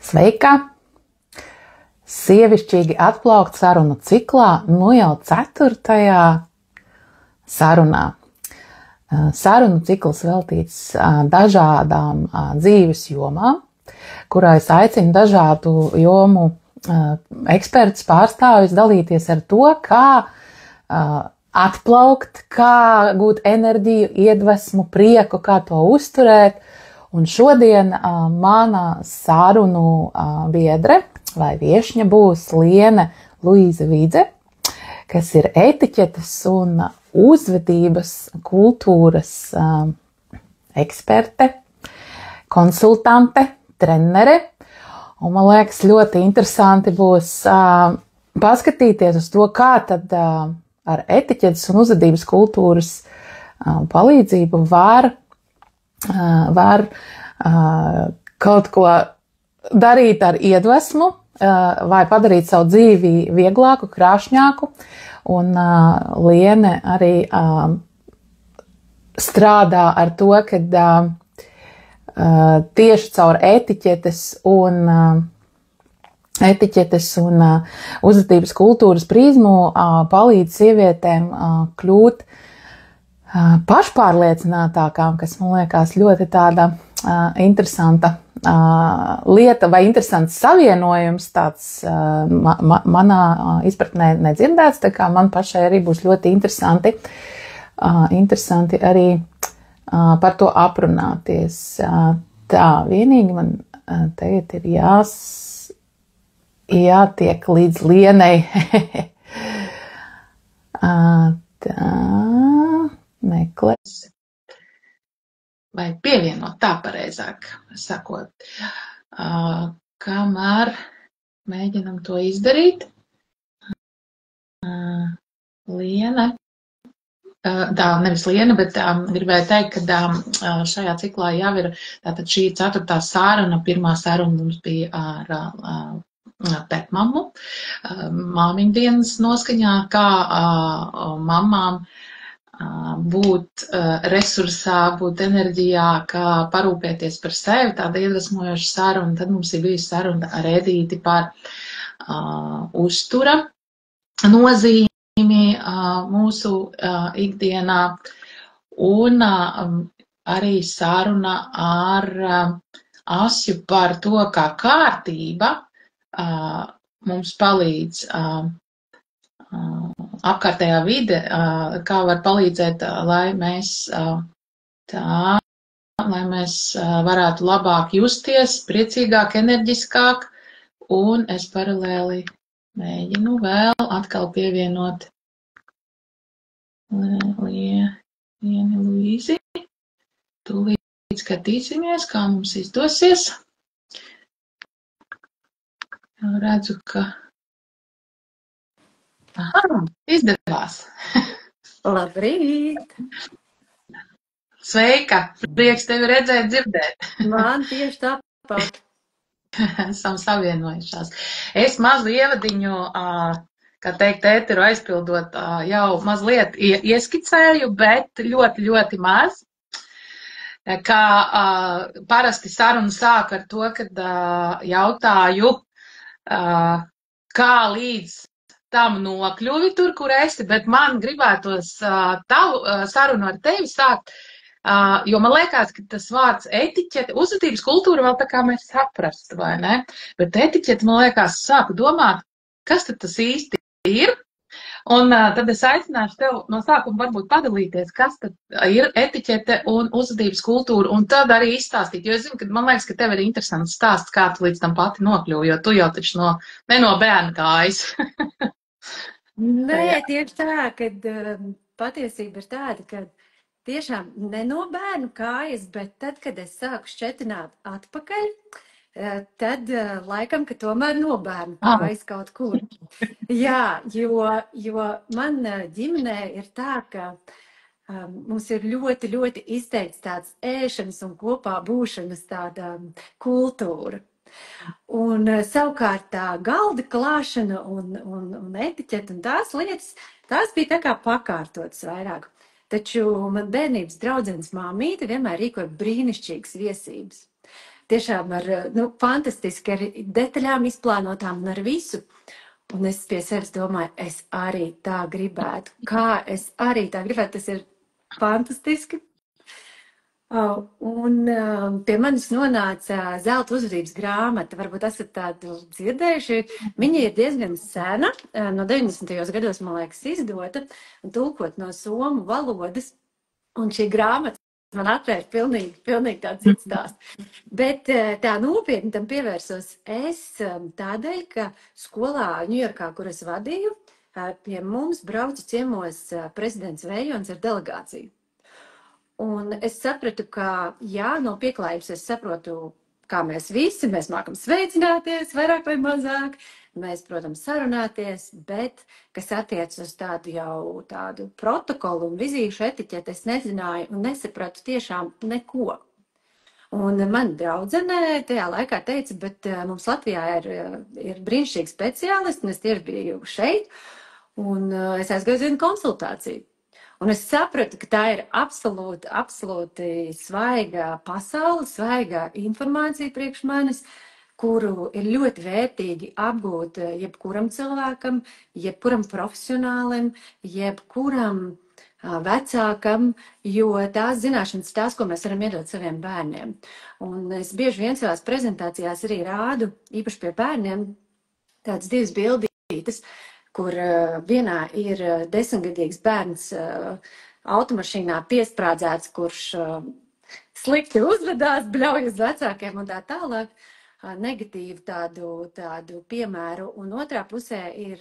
Sveika! Sievišķīgi atplaukt sarunu ciklā, jau 4. sarunā. Sarunu cikls veltīts dažādām dzīves jomām, kurā es aicinu dažādu jomu ekspertus, pārstāvjus dalīties ar to, kā atplaukt, kā gūt enerģiju, iedvesmu, prieku, kā to uzturēt. Un šodien mana sarunu biedre vai viešņa būs Liene Luīze Vidze, kas ir etiķetes un uzvedības kultūras eksperte, konsultante, trenere. Un man liekas, ļoti interesanti būs paskatīties uz to, kā tad ar etiķetes un uzvedības kultūras palīdzību var kaut ko darīt ar iedvesmu vai padarīt savu dzīvi vieglāku, krāšņāku. Un Liene arī strādā ar to, ka tieši caur etiķetes un uzvedības kultūras prizmu palīdz sievietēm kļūt pašpārliecinātākām, kas man liekas ļoti tāda interesanta lieta vai interesants savienojums, tāds manā izpratnē nedzirdēts, tā kā man pašai arī būs ļoti interesanti arī par to aprunāties. Tā, vienīgi man tagad ir jātiek līdz Lienei. Tā, meklēs. Vai pievienot, tā pareizāk sakot. Kamēr mēģinam to izdarīt, Liene, tā nevis Liene, bet gribēju teikt, ka šajā ciklā jau ir tātad šī 4. saruna. Pirmā saruna mums bija ar pētmammu, māmiņu dienas noskaņā, kā mamām būt resursā, būt enerģijā, kā parūpēties par sevi, tāda iedvesmojoša saruna. Tad mums ir bijusi saruna ar Edīti par uztura nozīmi mūsu ikdienā, un arī saruna ar Asju par to, kā kārtība mums palīdz apkārtējā vide, kā var palīdzēt, lai mēs varētu labāk justies, priecīgāk, enerģiskāk, un es paralēli mēģinu vēl atkal pievienot Lieni Luīzi. Tūlīt skatīsimies, kā mums izdosies. Redzu, ka izdevās. Labrīt! Sveika! Prieks tevi redzēt, dzirdēt. Man tieši tāpat. Esam savienojušās. Es mazu ievadiņu, kā teikt, ēteru aizpildot, jau mazliet ieskicēju, bet ļoti, ļoti maz. Kā parasti sarunu sāk ar to, kad jautāju, kā līdz tam nokļuvi tur, kur esi, bet man gribētos tavu sarunu ar tevi sākt, jo man liekas, ka tas vārds etiķete, uzvedības kultūra vēl tā kā mēs saprastu, vai ne? Bet etiķete, man liekas, sāku domāt, kas tad tas īsti ir, un tad es aicināšu tev no sākuma varbūt padalīties, kas tad ir etiķete un uzvedības kultūra, un tad arī izstāstīt, jo es zinu, ka man liekas, ka tev ir interesants stāsts, kā tu līdz tam pati nokļuvi, jo tu jau taču ne no bērna kājas. Nē, tieši tā, kad patiesība ir tāda, ka tiešām ne no bērnu kājas, bet tad, kad es sāku šķetināt atpakaļ, tad laikam, ka tomēr no bērnu kājas kaut kur. Jā, jo man ģimenē ir tā, ka mums ir ļoti, ļoti izteikts tāds ēšanas un kopā būšanas tāda kultūra. Un savukārt tā galda klāšana un etiķeta un tās lietas, tās bija tā kā pakārtotas vairāk. Taču man bērnības draudzenes māmīte vienmēr rīkoja brīnišķīgas viesības. tiešām ar, fantastiski, ar detaļām izplānotām un ar visu. Un es pie sevis domāju, es arī tā gribētu. Kā es arī tā gribētu, tas ir fantastiski. Un pie manis nonāca zelta uzvedības grāmata. Varbūt esat tādu dzirdējuši. Viņa ir diezgan sena, no 90. gados, man liekas, izdota un tulkot no somu valodas. Un šī grāmata man atvēra pilnīgi tāds cits stāsts. Bet tā nopietni tam pievērsos es tādēļ, ka skolā Ņujorkā, kur es vadīju, pie mums brauca ciemos prezidents Vējons ar delegāciju. Un es sapratu, ka, jā, no pieklājības es saprotu, kā mēs visi, mēs mākam sveicināties, vairāk vai mazāk, mēs, protams, sarunāties, bet, kas attiec uz tādu protokolu un vizīšu etiķeti, es nezināju un nesapratu tiešām neko. Un man draudzene tajā laikā teica, bet mums Latvijā ir brīnišķīgi speciālisti, un es tieši biju šeit, un es aizgāju uz vienu konsultāciju. Un es sapratu, ka tā ir absolūti svaiga pasaule, svaiga informācija priekš manis, kuru ir ļoti vērtīgi apgūt jebkuram cilvēkam, jebkuram profesionālim, jebkuram vecākam, jo tās zināšanas ir tās, ko mēs varam iedot saviem bērniem. Un es bieži vien savās prezentācijās arī rādu, īpaši pie bērniem, tādas divas bildītes, kur vienā ir 10-gadīgs bērns automašīnā piesprādzēts, kurš slikti uzvedās, bļauj uz vecākiem un tā tālāk, negatīvu tādu piemēru. Un otrā pusē ir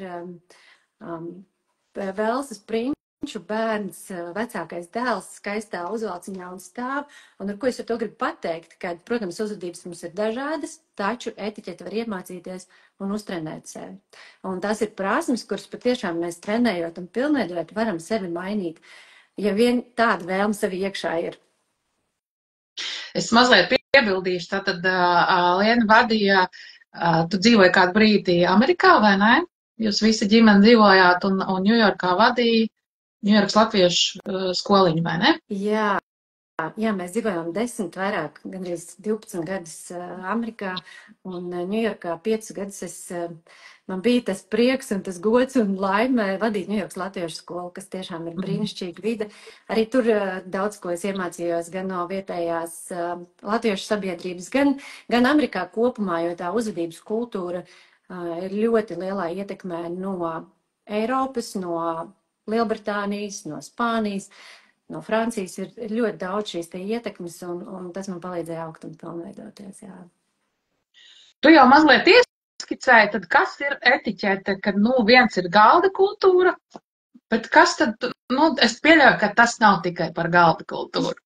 Velsas prinču bērns, vecākais dēls, skaistā uzvalciņā un stāv. Un ar ko es ar to gribu pateikt, ka, protams, uzvedības mums ir dažādas, taču etiķeti var iemācīties un uztrenēt sevi. Un tās ir prasmes, kuras patiešām mēs trenējot un pilnveidojot varam sevi mainīt, ja vien tāda vēlme sevi iekšā ir. Es mazliet piebildīšu, tātad Liena vadīja, tu dzīvoji kādu brīdi Amerikā, vai ne? Jūs visi ģimeni dzīvojāt un Ņujorkā vadīja Ņujorkas latviešu skoliņu, vai ne? Jā, mēs dzīvojām 10, vairāk, gandrīz 12 gadus Amerikā un Ņujorkā 5 gadus man bija tas prieks un tas gods un laime vadīt Ņujorkas latviešu skolu, kas tiešām ir brīnišķīga vide. Arī tur daudz ko es iemācījos gan no vietējās latviešu sabiedrības, gan Amerikā kopumā, jo tā uzvedības kultūra ir ļoti lielā ietekmē no Eiropas, no Lielbritānijas, no Spānijas. No Francijas ir ļoti daudz šīs te ietekmes, un tas man palīdzēja augt un pilnveidoties, jā. Tu jau mazliet ieskicēji, tad kas ir etiķete, kad, viens ir galda kultūra, bet kas tad, es pieļauju, ka tas nav tikai par galda kultūru.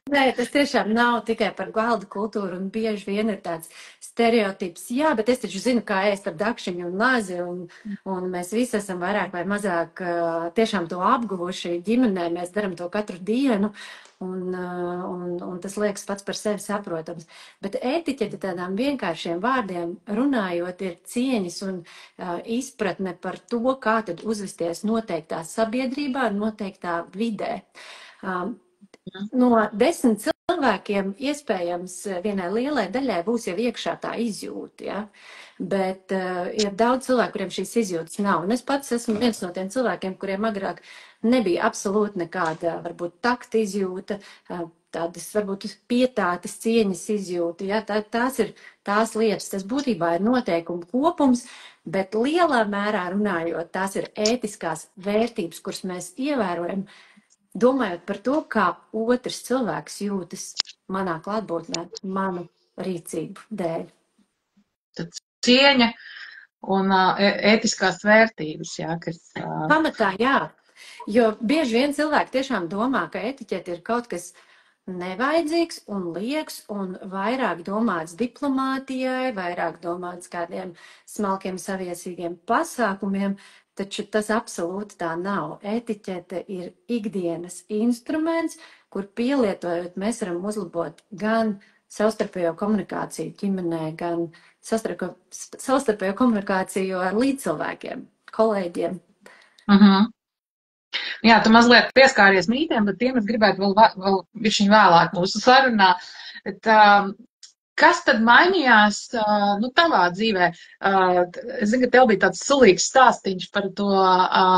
Nē, tas tiešām nav tikai par galda kultūru, un bieži vien ir tāds stereotips, jā, bet es taču zinu, kā ēst ar dakšiņu un lazi, un mēs visi esam vairāk vai mazāk tiešām to apguvuši ģimenē, mēs daram to katru dienu, un tas liekas pats par sevi saprotams. Bet etiķete tādām vienkāršiem vārdiem runājot ir cieņas un izpratne par to, kā tad uzvesties noteiktā sabiedrībā, noteiktā vidē. No 10 cilvēkiem iespējams vienai lielai daļai būs jau iekšā tā izjūta, ja? Bet ir daudz cilvēku, kuriem šīs izjūtas nav. Un es pats esmu viens no tiem cilvēkiem, kuriem agrāk nebija absolūti nekāda, varbūt, takta izjūta, tādas, varbūt, pietātes, cieņas izjūta, ja? Tās ir tās lietas, tas būtībā ir noteikumu kopums, bet lielā mērā runājot, tās ir ētiskās vērtības, kuras mēs ievērojam, domājot par to, kā otrs cilvēks jūtas manā klātbūtnē, manu rīcību dēļ. Tad cieņa un ētiskās vērtības, jā, kas... Pamatā, jā, jo bieži vien cilvēki tiešām domā, ka etiķete ir kaut kas nevajadzīgs un lieks un vairāk domāts diplomātijai, vairāk domāts kādiem smalkiem saviesīgiem pasākumiem, taču tas absolūti tā nav. Etiķete ir ikdienas instruments, kur pielietojot mēs varam uzlabot gan savstarpējo komunikāciju ģimenē, gan savstarpējo komunikāciju ar līdzcilvēkiem, kolēģiem. Jā, tu mazliet pieskāries mītiem, bet tiem es gribētu vēl bišķiņ vēlāk mūsu sarunā. Bet, Kas tad mainījās, nu, tavā dzīvē? Es zinu, ka tev bija tāds sulīgs stāstīņš par to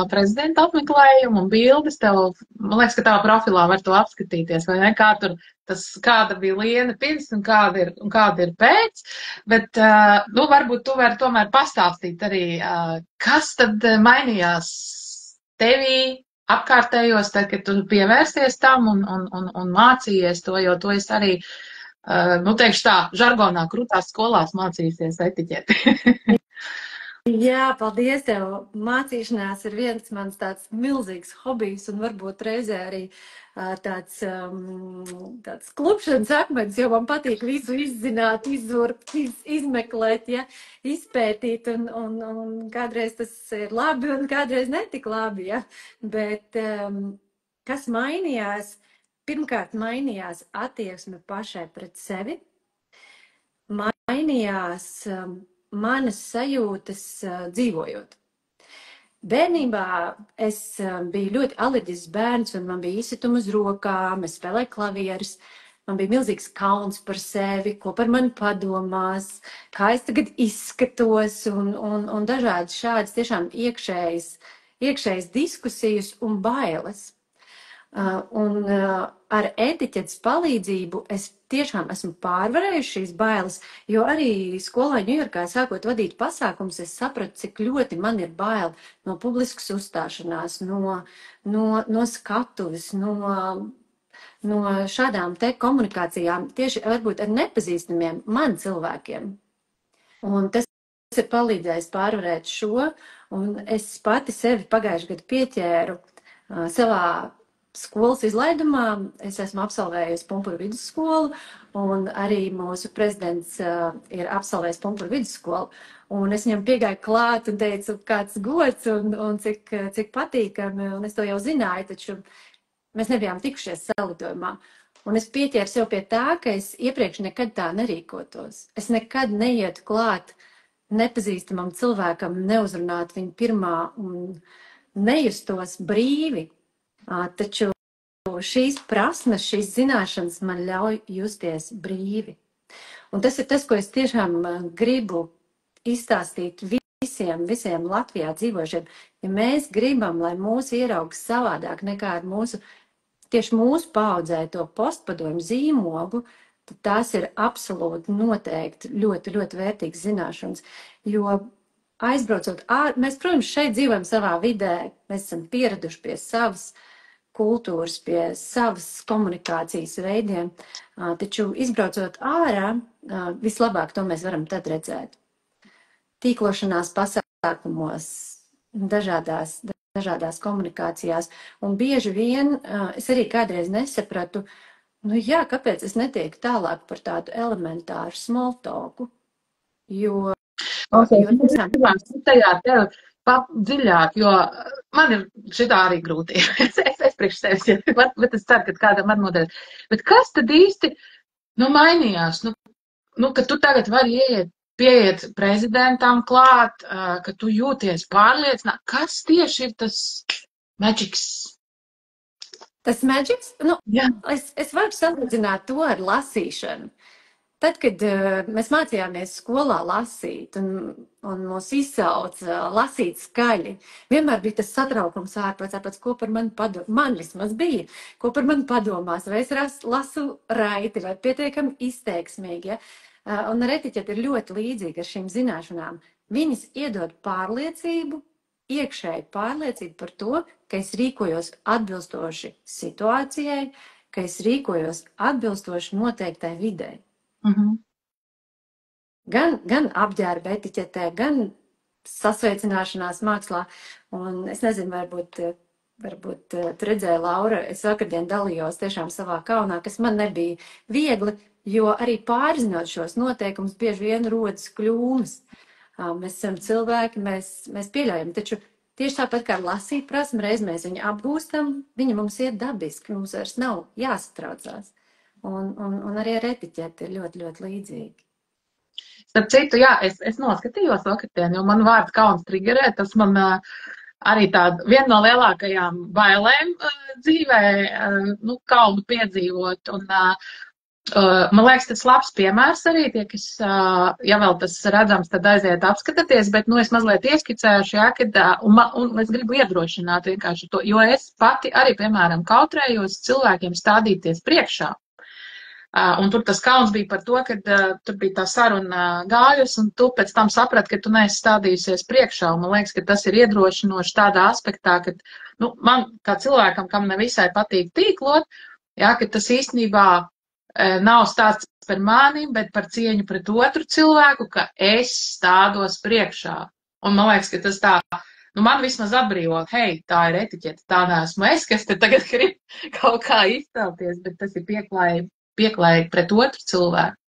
prezidenta apmeklējumu un bildes. Man liekas, ka tavā profilā var to apskatīties, vai ne? Kāda bija Liena pirms un kāda ir pēc. Bet, nu, varbūt tu vari tomēr pastāstīt arī, kas tad mainījās tevī, apkārtējos, tad, kad tu pievērsties tam un mācījies to, jo to es arī nu, teikšu tā, žargonā krūtās skolās mācīsies etiķeti. Jā, paldies tev. Mācīšanās ir viens mans tāds milzīgs hobijs un varbūt reizē arī tāds klupšanas akmens, jo man patīk visu izzināt, izzurt, izmeklēt, ja, izpētīt un kādreiz tas ir labi un kādreiz netik labi, ja. Bet kas mainījās? Pirmkārt, mainījās attieksme pašai pret sevi, mainījās manas sajūtas dzīvojot. Bērnībā es biju ļoti alerģisks bērns, un man bija izsituma uz rokām, es spēlēju klavierus, man bija milzīgs kauns par sevi, ko par mani padomās, kā es tagad izskatos, un dažādas šādas tiešām iekšējas diskusijas un bailes. Un ar etiķetes palīdzību es tiešām esmu pārvarējuši šīs bailes, jo arī skolā Ņujorkā sākot vadīt pasākums, es sapratu, cik ļoti man ir bail no publiskas uzstāšanās, no skatuves, no šādām te komunikācijām, tieši varbūt ar nepazīstamiem man cilvēkiem. Un tas ir palīdzējis pārvarēt šo, un es pati sevi pagājuši gadu pieķēru savā skolas izlaidumā. Es esmu absolvējusi Pumpuru vidusskolu, un arī mūsu prezidents ir absolvējis Pumpuru vidusskolu. Un es viņam piegāju klāt un teicu, kāds gods un cik patīkami, un es to jau zināju, taču mēs nebijām tikušies salidojumā. Un es pieķēru sev pie tā, ka es iepriekš nekad tā nerīkotos. Es nekad neietu klāt nepazīstamam cilvēkam, neuzrunāt viņu pirmā un nejustos brīvi. Taču šīs prasmes, šīs zināšanas man ļauj justies brīvi. Un tas ir tas, ko es tiešām gribu izstāstīt visiem Latvijā dzīvošiem. Ja mēs gribam, lai mūs ierauga savādāk nekā ar tieši mūsu paaudzē to postpadomju zīmogu, tad tās ir absolūti noteikti ļoti, ļoti vērtīgas zināšanas. Jo aizbraucot mēs, protams, šeit dzīvojam savā vidē, mēs esam pieraduši pie savas kultūras, pie savas komunikācijas veidiem, taču izbraucot ārā, vislabāk to mēs varam tad redzēt. Tīklošanās pasākumos, dažādās komunikācijās, un bieži vien es arī kādreiz nesapratu, kāpēc es netieku tālāk par tādu elementāru small talku, jo tajā tev dziļāk, jo man ir šitā arī grūti. Es priekš sevis, bet es ceru, ka kādam atmodēs. Bet kas tad īsti, mainījās? Ka tu tagad vari pieiet prezidentam klāt, ka tu jūties pārliecināt. Kas tieši ir tas magics? Tas magics? Es varu salīdzināt to ar lasīšanu. Tad, kad mēs mācījāmies skolā lasīt un mūs izsauca lasīt skaļi, vienmēr bija tas satraukums ārpēc, ko par mani padomās. Man vismaz bija, ko par mani padomās, vai es lasu raiti, vai pietiekami izteiksmīgi. Ja? Un ar etiķeti ir ļoti līdzīgi ar šīm zināšanām. Viņas iedod pārliecību, iekšēju pārliecību par to, ka es rīkojos atbilstoši situācijai, ka es rīkojos atbilstoši noteiktai videi. Gan apģērba etiķetē, gan sasveicināšanās mākslā. Un es nezinu, varbūt tu redzēji, Laura, es vakardien dalījos tiešām savā kaunā, kas man nebija viegli, jo arī pārzinot šos noteikumus bieži vien rodas kļūmes. Mēs esam cilvēki, mēs pieļaujam, taču tieši tāpat kā lasīt prasmi, reiz mēs viņu apgūstam, viņa mums iet dabiski, mums vairs nav jāsatraucās. Un arī ar etiķeti ir ļoti, ļoti līdzīgi. Starp citu, jā, es noskatījos vakardien, jo man vārds kauns triggerē, tas man arī tāda viena no lielākajām bailēm dzīvē, kaunu piedzīvot. Man liekas, tas labs piemērs arī tie, kas, ja vēl tas redzams, tad aiziet apskatāties, bet, es mazliet ieskicējuši, jā, kad, un es gribu iedrošināt vienkārši to, jo es pati arī, piemēram, kautrējos cilvēkiem stādīties priekšā. Un tur tas kauns bija par to, ka tur bija tā saruna gājus, un tu pēc tam saprati, ka tu neesi stādījusies priekšā. Un man liekas, ka tas ir iedrošinoši tādā aspektā, ka, man kā cilvēkam, kam nevisai patīk tīklot, jā, ka tas īstenībā nav stāsts par mani, bet par cieņu pret otru cilvēku, ka es stādos priekšā. Un man liekas, ka tas tā, man vismaz atbrīvo, hei, tā ir etiķete, tā neesmu es, kas te tagad grib kaut kā izcelties, bet tas ir pieklājīgi pret otru cilvēku.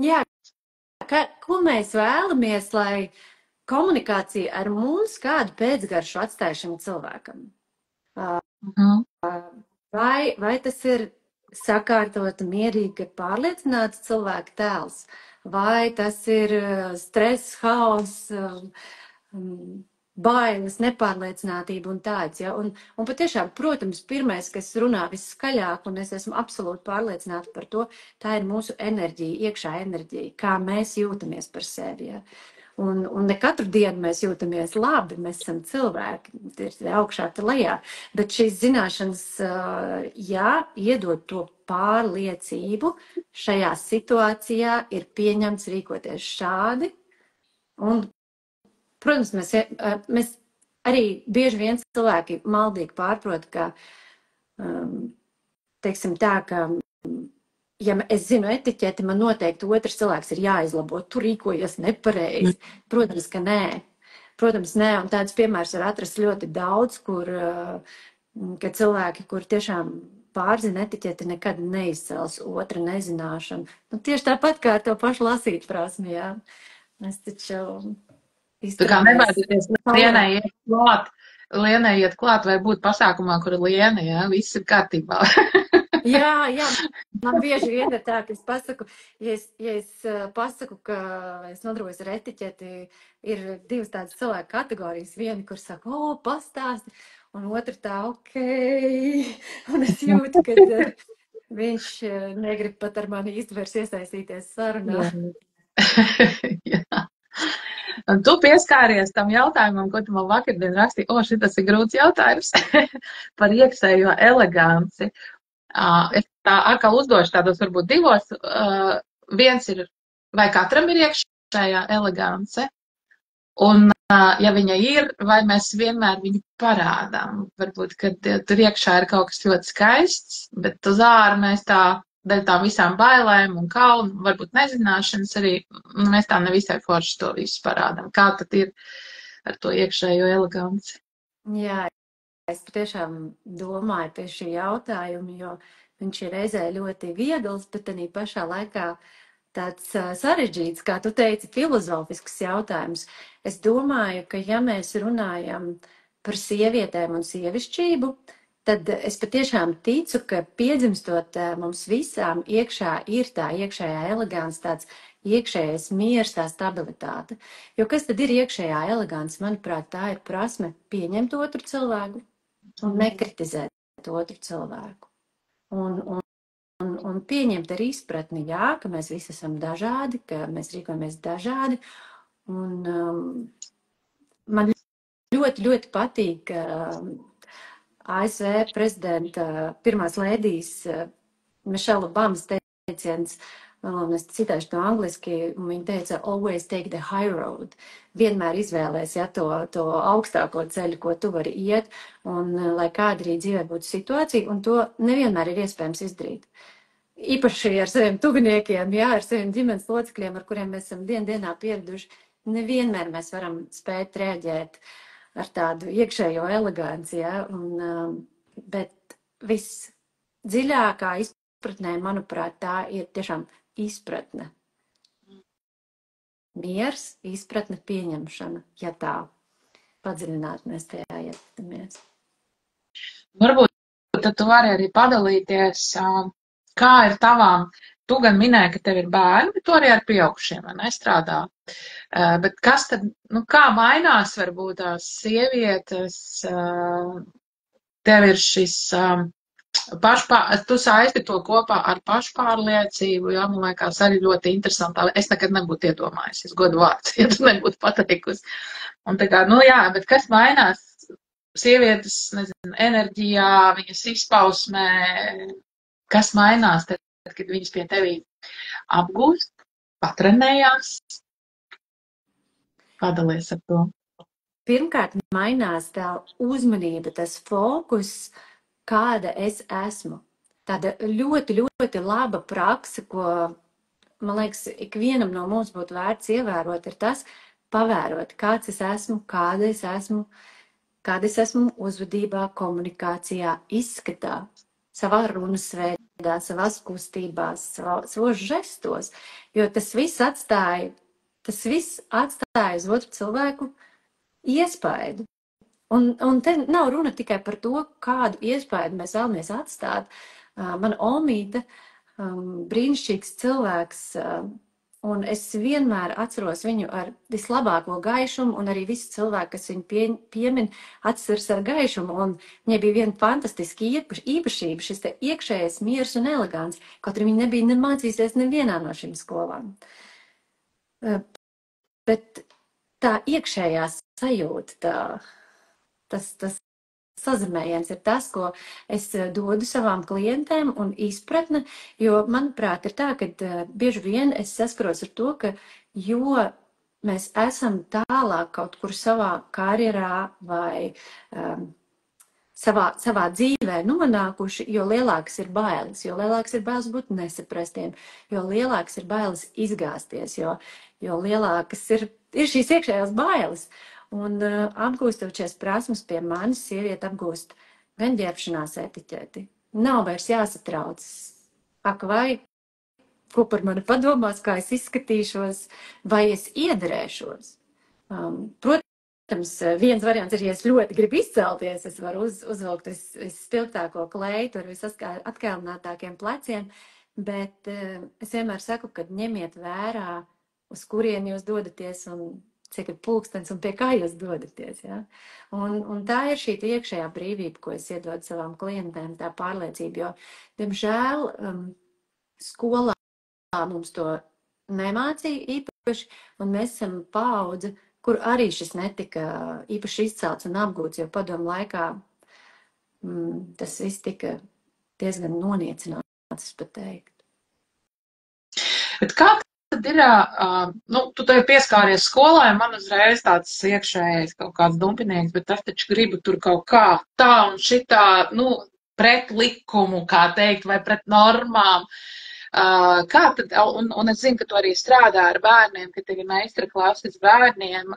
Jā, ko mēs vēlamies, lai komunikācija ar mums kādu pēcgaršu atstāja šim cilvēkam? Vai tas ir sakārtota, mierīga, pārliecināts cilvēka tēls, vai tas ir stress, haoss, bailes, nepārliecinātība un tāds, ja? Un patiešām, protams, pirmais, kas runā visskaļāk, un es esmu absolūti pārliecināta par to, tā ir mūsu enerģija, iekšā enerģija, kā mēs jūtamies par sevi, ja? Un ne katru dienu mēs jūtamies labi, mēs esam cilvēki, ir augšā te lejā, bet šīs zināšanas, jā, iedod to pārliecību, šajā situācijā ir pieņemts rīkoties šādi, un, protams, mēs arī bieži vien cilvēki maldīgi pārprot, ka, teiksim tā, ka, ja es zinu etiķeti, man noteikti otrs cilvēks ir jāizlabo, tu rīkojies nepareizi. Protams, ka nē. Protams, nē, un tāds piemērs var atrast ļoti daudz, ka cilvēki, kur tiešām pārzina etiķeti, nekad neizcels otra nezināšanu. Tieši tāpat kā ar to pašu lasīt prasmi, jā. Mēs taču izturāmies. Tā kā nevajadzēties Lienai iet klāt vai būt pasākumā, kur ir Liena, jā, viss ir kārtībā. Jā, man bieži vien ir tā, ka es pasaku, ja es pasaku, ka es nodarbojos ar etiķeti, ir divas tādas cilvēku kategorijas. Viena, kur saka, pastāsti, un otra tā, ok. Un es jūtu, ka viņš negrib pat ar mani īstvers iesaistīties sarunā. Jā. Un tu pieskāries tam jautājumam, ko tu man vakardien rakstīji. Šitas ir grūts jautājums par iekšējo eleganci. Es tā atkal uzdošu tādos varbūt divos. Viens ir, vai katram ir iekšējā elegance, un ja viņa ir, vai mēs vienmēr viņu parādām. Varbūt, kad tur iekšā ir kaut kas ļoti skaists, bet uz ārā mēs dēļ tām visām bailēm un kaunu, varbūt nezināšanas arī, mēs tā nevisai forši to visu parādām. Kā tad ir ar to iekšējo eleganci? Jā. Es patiešām domāju pie šī jautājuma, jo viņš ir reizē ļoti viegls, bet arī pašā laikā tāds sarežģīts, kā tu teici, filozofisks jautājums. Es domāju, ka ja mēs runājam par sievietēm un sievišķību, tad es patiešām ticu, ka piedzimstot mums visām iekšā ir tā iekšējā elegance, tāds iekšējais miers, tā stabilitāte. Jo kas tad ir iekšējā elegance? Manuprāt, tā ir prasme pieņemt otru cilvēku un nekritizēt otru cilvēku. Un pieņemt ar izpratni, jā, ka mēs visi esam dažādi, ka mēs rīkojamies dažādi. Un man ļoti, ļoti patīk ASV prezidenta pirmās lēdijas Mišela Obamas teiciens, un es citāšu to angliski, un viņa teica, always take the high road. Vienmēr izvēlēs, ja, to augstāko ceļu, ko tu vari iet, un lai kāda arī dzīvē būtu situācija, un to nevienmēr ir iespējams izdarīt. Īpaši ar saviem tuviniekiem, jā, ar saviem ģimenes locekļiem, ar kuriem mēs esam dienā pieraduši, nevienmēr mēs varam spēt rēģēt ar tādu iekšējo eleganci, ja, bet viss dziļākā izpratnē, manuprāt, tā ir tiešām izpratne. Miers, izpratne, pieņemšana, ja tā padziļināt mēs tajā ieskatāmies. Varbūt tad tu vari arī padalīties, kā ir tavām, tu gan minēji, ka tev ir bērni, bet tu arī ar pieaugušiem nestrādā. Bet kas tad, kā mainās varbūt tās sievietes, tev ir šis Tu saisti to kopā ar pašpārliecību, jā, man liekas, arī ļoti interesantā. Es nekad nebūtu iedomājusies, godu vārds, ja tu nebūtu pateikusi. Un tā kā, nu jā, bet kas mainās sievietes, nezinu, enerģijā, viņas izpausmē, kas mainās tad, kad viņas pie tevī apgūst, patrenējās? Padalies ar to. Pirmkārt, mainās tā uzmanība, tas fokus, kāda es esmu. Tāda ļoti, ļoti laba praksa, ko, man liekas, ikvienam no mums būtu vērts ievērot, ir tas, pavērot, kāds es esmu, kāda es esmu uzvedībā, komunikācijā, izskatā, savā runas veidā, savās kustībās, savos žestos, jo tas viss atstāja uz otru cilvēku iespaidu. Un te nav runa tikai par to, kādu iespaidu mēs vēlamies atstāt. Mana omīte, brīnišķīgs cilvēks, un es vienmēr atceros viņu ar vislabāko gaišumu, un arī visi cilvēki, kas viņu piemin, atceras ar gaišumu. Un viņai bija viena fantastiska īpašība, šis te iekšējais miers un elegants, kaut arī viņa nebija mācījusies nevienā no šīm skolām. Bet tā iekšējā sajūta, tas sazemējiens ir tas, ko es dodu savām klientēm un izpratne, jo, manuprāt, ir tā, ka bieži vien es saskaros ar to, ka jo mēs esam tālāk kaut kur savā karjerā vai savā dzīvē nonākuši, jo lielāks ir bailes būt nesaprastiem, jo lielāks ir bailes izgāzties, jo lielākas ir šīs iekšējās bailes. Un apgūstot šīs prasmes pie manis, sieviete apgūst gan ģērbšanās etiķeti. Nav vairs jāsatraucas. Ak, vai, ko par mani padomās, kā es izskatīšos, vai es iederēšos. Protams, viens variants ir, ja es ļoti gribu izcelties, es varu uzvilkt visspilgtāko kleitu ar visatkēlinātākiem pleciem, bet es vienmēr saku, ka ņemiet vērā, uz kurien jūs dodaties un cik ir pulkstens un pie kā jūs dodaties. Ja? Un tā ir šī iekšējā brīvība, ko es iedodu savām klientēm, tā pārliecība, jo, diemžēl, skolā mums to nemācīja īpaši, un mēs esam paudze, kur arī šis netika īpaši izcelts un apgūts, jo padomu laikā tas viss tika diezgan noniecināts, es pat teiktu. Bet kā tad ir, tu tev pieskāries skolā, man uzreiz tāds iekšējais kaut kāds dumpinieks, bet es taču gribu tur kaut kā tā un šitā, pret likumu, kā teikt, vai pret normām. Kā tad, un es zinu, ka tu arī strādā ar bērniem, ka tev ir meistara klases bērniem,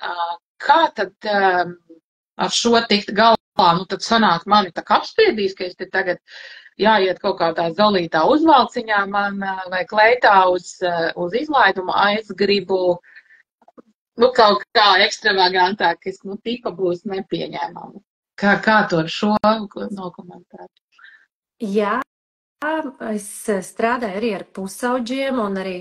kā tad ar šo tikt galā, tad sanāk mani tā kā apspriedīs, ka es te tagad jāiet kaut kādā zolītā uzvalciņā man vai kleitā uz izlaidumu, es gribu, kaut kā ekstravagantāk, kas, tipa būs nepieņēmama. Kā to ar šo nokomentēt? Jā, es strādāju arī ar pusauģiem, un arī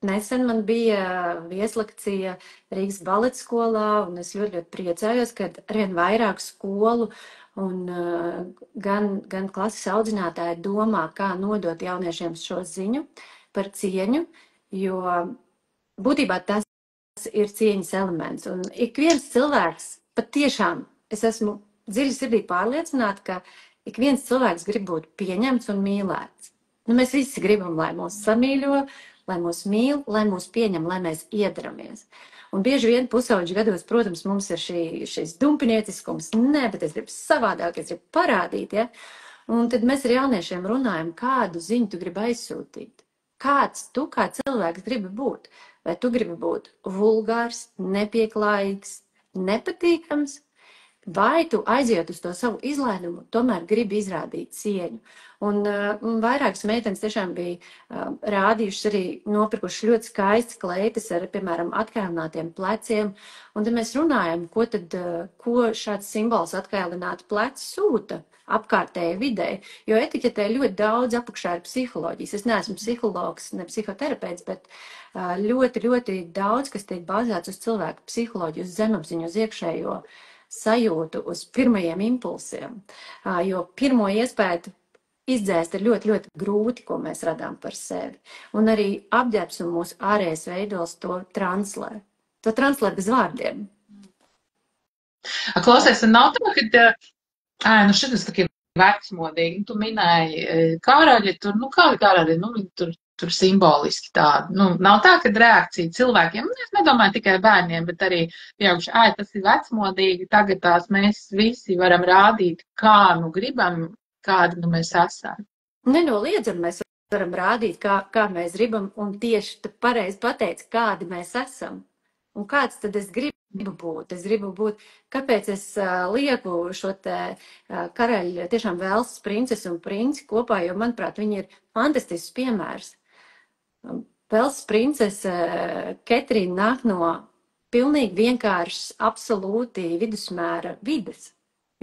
nesen man bija vieslekcija Rīgas baleta skolā, un es ļoti, ļoti priecājos, ka arvien vairāk skolu un gan klases audzinātāji domā, kā nodot jauniešiem šo ziņu par cieņu, jo būtībā tas ir cieņas elements. Un ik viens cilvēks, patiešām, es esmu dziļi sirdī pārliecināta, ka ik viens cilvēks grib būt pieņemts un mīlēts. Mēs visi gribam, lai mūs samīļo, lai mūs mīl, lai mūs pieņem, lai mēs iedaramies. Un bieži vien pusauģu gados, protams, mums ir šis dumpinieciskums. Nē, bet es gribu savādāk, es gribu parādīt, ja? Un tad mēs ar jauniešiem runājam, kādu ziņu tu gribi aizsūtīt. Kāds tu kā cilvēks gribi būt? Vai tu gribi būt vulgārs, nepieklājīgs, nepatīkams? Vai tu aiziet uz to savu izlaidumu, tomēr gribi izrādīt cieņu? Un vairākas meitenes tiešām bija rādījušas arī nopirkušas ļoti skaistas kleitas ar, piemēram, atkailinātiem pleciem. Un tad mēs runājam, ko šāds simbols atkailināti pleci sūta apkārtējai videi. Jo etiķetē ļoti daudz apakšā ir psiholoģijas. Es neesmu psihologs, ne psihoterapeits, bet ļoti, ļoti daudz, kas tiek bāzēts uz cilvēku psiholoģiju, uz zemapziņu, uz iekšējo sajūtu, uz pirmajiem impulsiem. Jo pirmo iespēju izdzēst ir ļoti, ļoti grūti, ko mēs radām par sevi. Un arī apģērbs un mūsu ārējais veidos to translē. To translē bez vārdiem. Klausies, un nav tā, ka, nu šitas tā kā vecmodīgi, tu minēji karaļi, tur, nu kādi karaļi, nu viņi tur simboliski tādi, nu nav tā, ka reakcija cilvēkiem, es nedomāju tikai bērniem, bet arī pieauguši, tas ir vecmodīgi, tagad tās mēs visi varam rādīt, kā nu gribam, kādi nu mēs esam. Nenoliedzami mēs varam rādīt, kā mēs gribam, un tieši pareizi pateikt, kādi mēs esam. Un kāds tad es gribu būt? Es gribu būt, kāpēc es lieku šo te karaļu, tiešām Velsas princesi un princi kopā, jo, manuprāt, viņi ir fantastisks piemērs. Velsas princese Ketrīna nāk no pilnīgi vienkāršas, absolūti vidusmēra vides.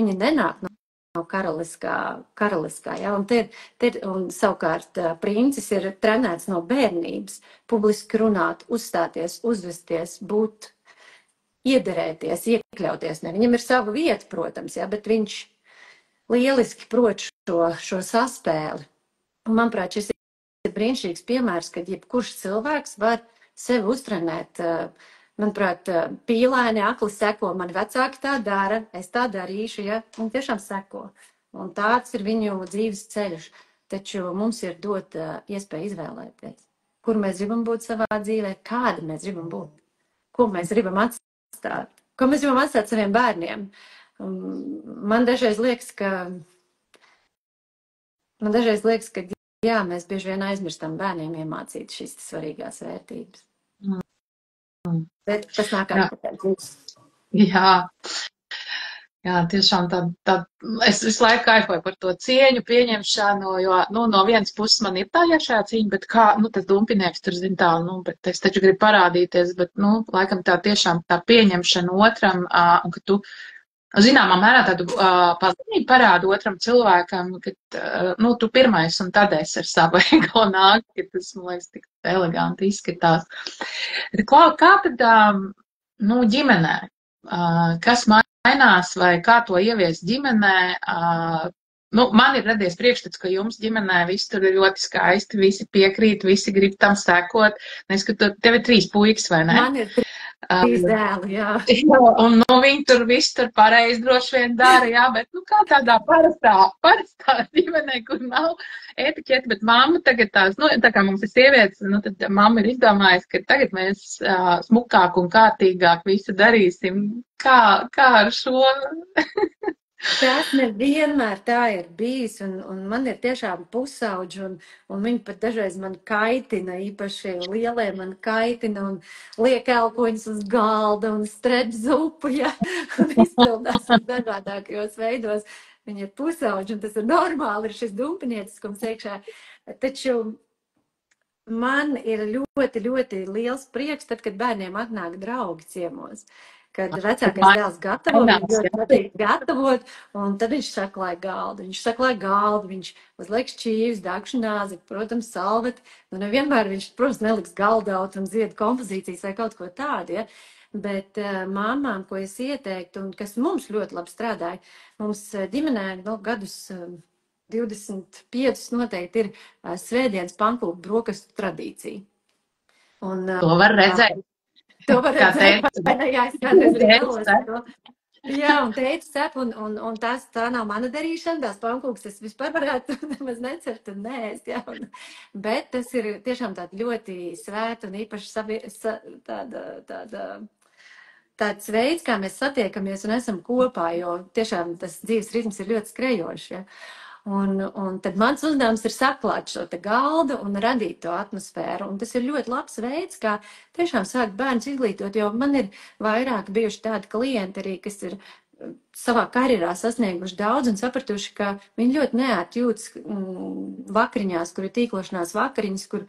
Viņa nenāk no karaliskā, ja, un savukārt princis ir trenēts no bērnības, publiski runāt, uzstāties, uzvesties, būt, iederēties, iekļauties. Ne, viņam ir sava vieta, protams, ja, bet viņš lieliski prot šo saspēli. Un, manuprāt, šis ir brīnišķīgs piemērs, kad jebkurš cilvēks var sevi uztrenēt. Manuprāt, pīlēni akli seko, mani vecāki tā dara, es tā darīšu, ja, un tiešām seko. Un tāds ir viņu dzīves ceļš. Taču mums ir dot iespēju izvēlēties, kur mēs gribam būt savā dzīvē, kāda mēs gribam būt, ko mēs gribam atstāt, ko mēs gribam atstāt saviem bērniem. Man dažreiz liekas, ka jā, mēs bieži vien aizmirstam bērniem iemācīt šīs svarīgās vērtības. Bet tas nāk atpakaļ. Jā, tiešām es visu laiku kaifoju par to cieņu, pieņemšanu, jo, nu, no vienas puses man ir tā iekšējā cīņa, bet kā, nu, tas dumpinieks tur zin tā, nu, bet es taču gribu parādīties, bet, nu, laikam tā tiešām tā pieņemšana otram, un ka tu, zināmā mērā tādu pazemību parādu otram cilvēkam, ka, nu, tu pirmais un tad es ar savu ego nāk, ka tas, man liekas, tik eleganti izskatās. Klau, kā tad, nu, ģimenē, kas mainās vai kā to ieviest ģimenē? Nu, man ir radies priekšstats, ka jums ģimenē viss tur ir ļoti skaisti, visi piekrīt, visi grib tam sekot. Neskatu, tev ir 3 puikas, vai ne? Man ir 3 dēli, jā. Un nu, viņi tur viss tur pareizi droši vien dara, jā, bet nu kā tādā parastā ģimenē, kur nav etiķeta, bet mamma tagad tās, nu, tā kā mums ir sievietes, nu, tad mamma ir izdomājusi, ka tagad mēs smukāk un kārtīgāk visu darīsim. Kā ar šo? Tas nevienmēr tā ir bijis, un man ir tiešām pusauģi, un viņi pat dažreiz man kaitina, īpaši lielie man kaitina, un liek elkoņus uz galda, un stredz zupu, ja, un izpildās dažādākajos veidos. Viņi ir pusauģi, un tas ir normāli, ir šis dumpinieciskums iekšā. Taču man ir ļoti, ļoti liels prieks, tad, kad bērniem atnāk draugi ciemos. Kad vecākais dēls gatavo, viņš ļoti patīk gatavot, un tad viņš saklāja galdu. Viņš uzliek šķīvis, dakšu nāzi, protams, salveti. Nu, nevienmēr viņš, protams, neliks galdaut un zied kompozīcijas vai kaut ko tādu, ja? Bet māmām, ko es ieteiktu, un kas mums ļoti labi strādāja, mums ģimenē vēl gadus 25 noteikti ir svētdienas pankūku brokastu tradīcija. Un, to var redzēt. To var redzēt, vai ne, jā, es kādreiz vēlos to. Jā, un teicu cep, un tā nav mana darīšana, tās pankūkas es vispār varētu nemaz necert un neēst, jā. Bet tas ir tiešām tāda ļoti svēta un īpaši tāds veids, kā mēs satiekamies un esam kopā, jo tiešām tas dzīves ritms ir ļoti skrejošs, ja. Un tad mans uzdevums ir saklāt šo te galdu un radīt to atmosfēru. Un tas ir ļoti labs veids, kā tiešām sākt bērns izglītot, jo man ir vairāk bijuši tādi klienti arī, kas ir savā karjerā sasnieguši daudz un sapratuši, ka viņi ļoti neērti jūtas vakariņās, kur ir tīklošanās vakariņas, kur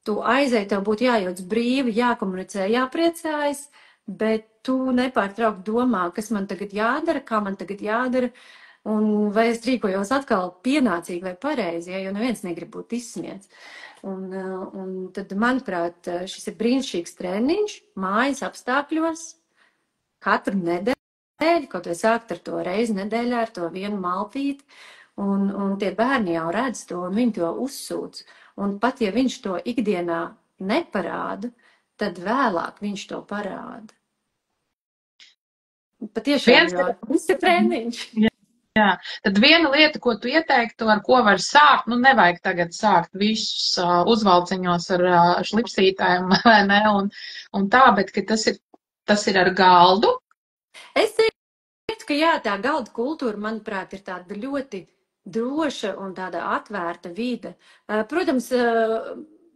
tu aizēji, tev būtu jājūtas brīvi, jākomunicē, jāpriecājas, bet tu nepārtraukt domā, kas man tagad jādara, kā man tagad jādara. Un vai es rīkojos atkal pienācīgi vai pareizi, ja, jo neviens negrib būt izsmiets. Un tad, manuprāt, šis ir brīnišķīgs treniņš mājas apstākļos katru nedēļu, kaut vai sākt ar to reizi nedēļā, ar to vienu maltīti. un tie bērni jau redz to, un viņi to uzsūdz. Un pat ja viņš to ikdienā neparāda, tad vēlāk viņš to parāda. Patiešām, jo viss ir treniņš. Jā. Tad viena lieta, ko tu ieteiktu, ar ko var sākt, nu nevajag tagad sākt visus uzvalciņos ar šlipsītēm, vai ne, un tā, bet ka tas ir ar galdu. Es teiktu, ka jā, tā galda kultūra, manuprāt, ir tāda ļoti droša un tāda atvērta vide. Protams,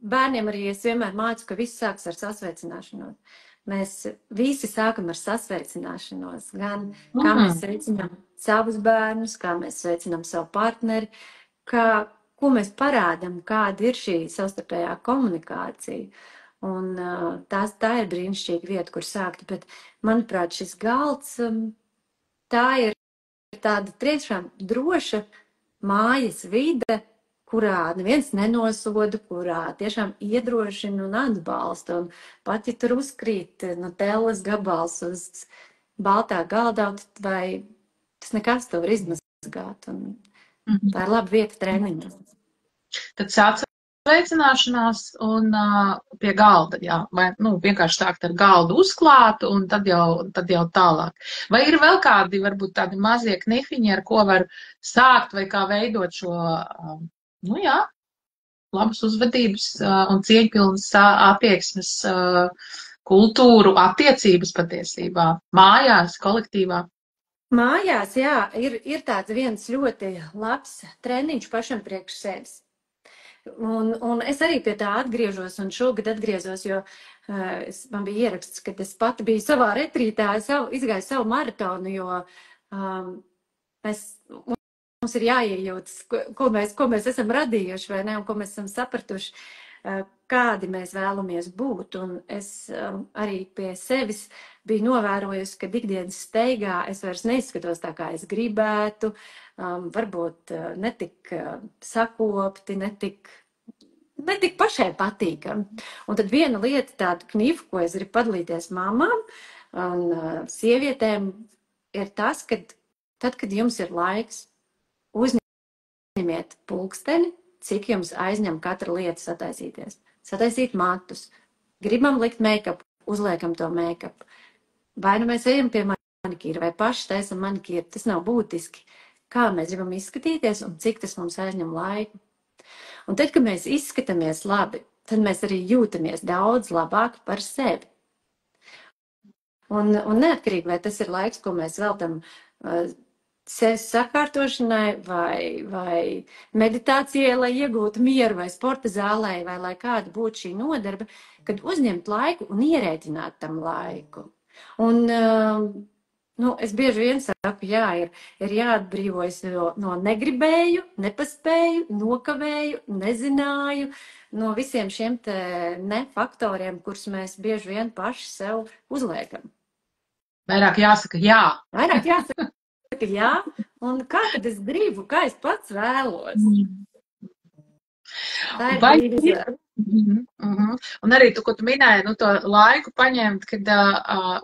bērniem arī es vienmēr mācu, ka viss sāks ar sasveicināšanos. Mēs visi sākam ar sasveicināšanos, gan kā mēs sveicinām savus bērnus, kā mēs sveicinām savu partneri, ko mēs parādam, kāda ir šī savstarpējā komunikācija. Un tā ir brīnišķīga vieta, kur sākt, bet, manuprāt, šis galds, tā ir tāda tiešām droša mājas vide, kurā neviens nenosoda, kurā tiešām iedrošina un atbalsta. Un pat, ja tur uzkrīt nutellas gabals uz baltā galdā, vai tas nekas to var izmazgāt. Un tā ir laba vieta treniņam. Tad sāc sveicināšanās un pie galda, jā, vai, vienkārši sākt ar galdu uzklāt un tad jau tālāk. Vai ir vēl kādi, varbūt tādi mazie knifiņi, ar ko var sākt vai kā veidot šo, labas uzvedības un cieņpilnas attieksmes kultūru, attiecības patiesībā, mājās, kolektīvā? Mājās, jā, ir tāds viens ļoti labs treniņš pašam priekš sevis. Un es arī pie tā atgriežos, un šogad atgriezos, jo man bija ieraksts, kad es pati biju savā retrītā, izgāju savu maratonu, jo mums ir jāiejūtas, ko mēs esam radījuši, vai ne, un ko mēs esam sapratuši, kādi mēs vēlamies būt. Un es arī pie sevis biju novērojusi, ka ikdienas steigā es vairs neizskatos tā, kā es gribētu, varbūt netik sakopti, netik pašai patīkam. Un tad viena lieta, tāda knifa, ko es gribu padalīties mamām un sievietēm, ir tas, ka tad, kad jums ir laiks, uzņemiet pulksteni, cik jums aizņem katra lieta sataisīties. Sataisīt matus. Gribam likt make-up, uzliekam to make-up. Vai nu mēs ejam pie manikīra, vai paši taisam manikīru, tas nav būtiski. Kā mēs gribam izskatīties un cik tas mums aizņem laiku. Un tad, kad mēs izskatāmies labi, tad mēs arī jūtamies daudz labāk par sevi. Un neatkarīgi, vai tas ir laiks, ko mēs veltam sevis sakārtošanai vai meditācijai, lai iegūtu mieru, vai sporta zālē, vai lai kāda būtu šī nodarbe, kad uzņemt laiku un ierēķināt tam laiku. Un es bieži vien saku, jā, ir jāatbrīvojas no negribēju, nepaspēju, nokavēju, nezināju, no visiem šiem te nefaktoriem, kurus mēs bieži vien paši sev uzliekam. Vairāk jāsaka jā. Vairāk jāsaka jā, un kā tad es gribu, kā es pats vēlos. Tā ir brīvība. Un arī tu, ko tu minēji, to laiku paņemt, kad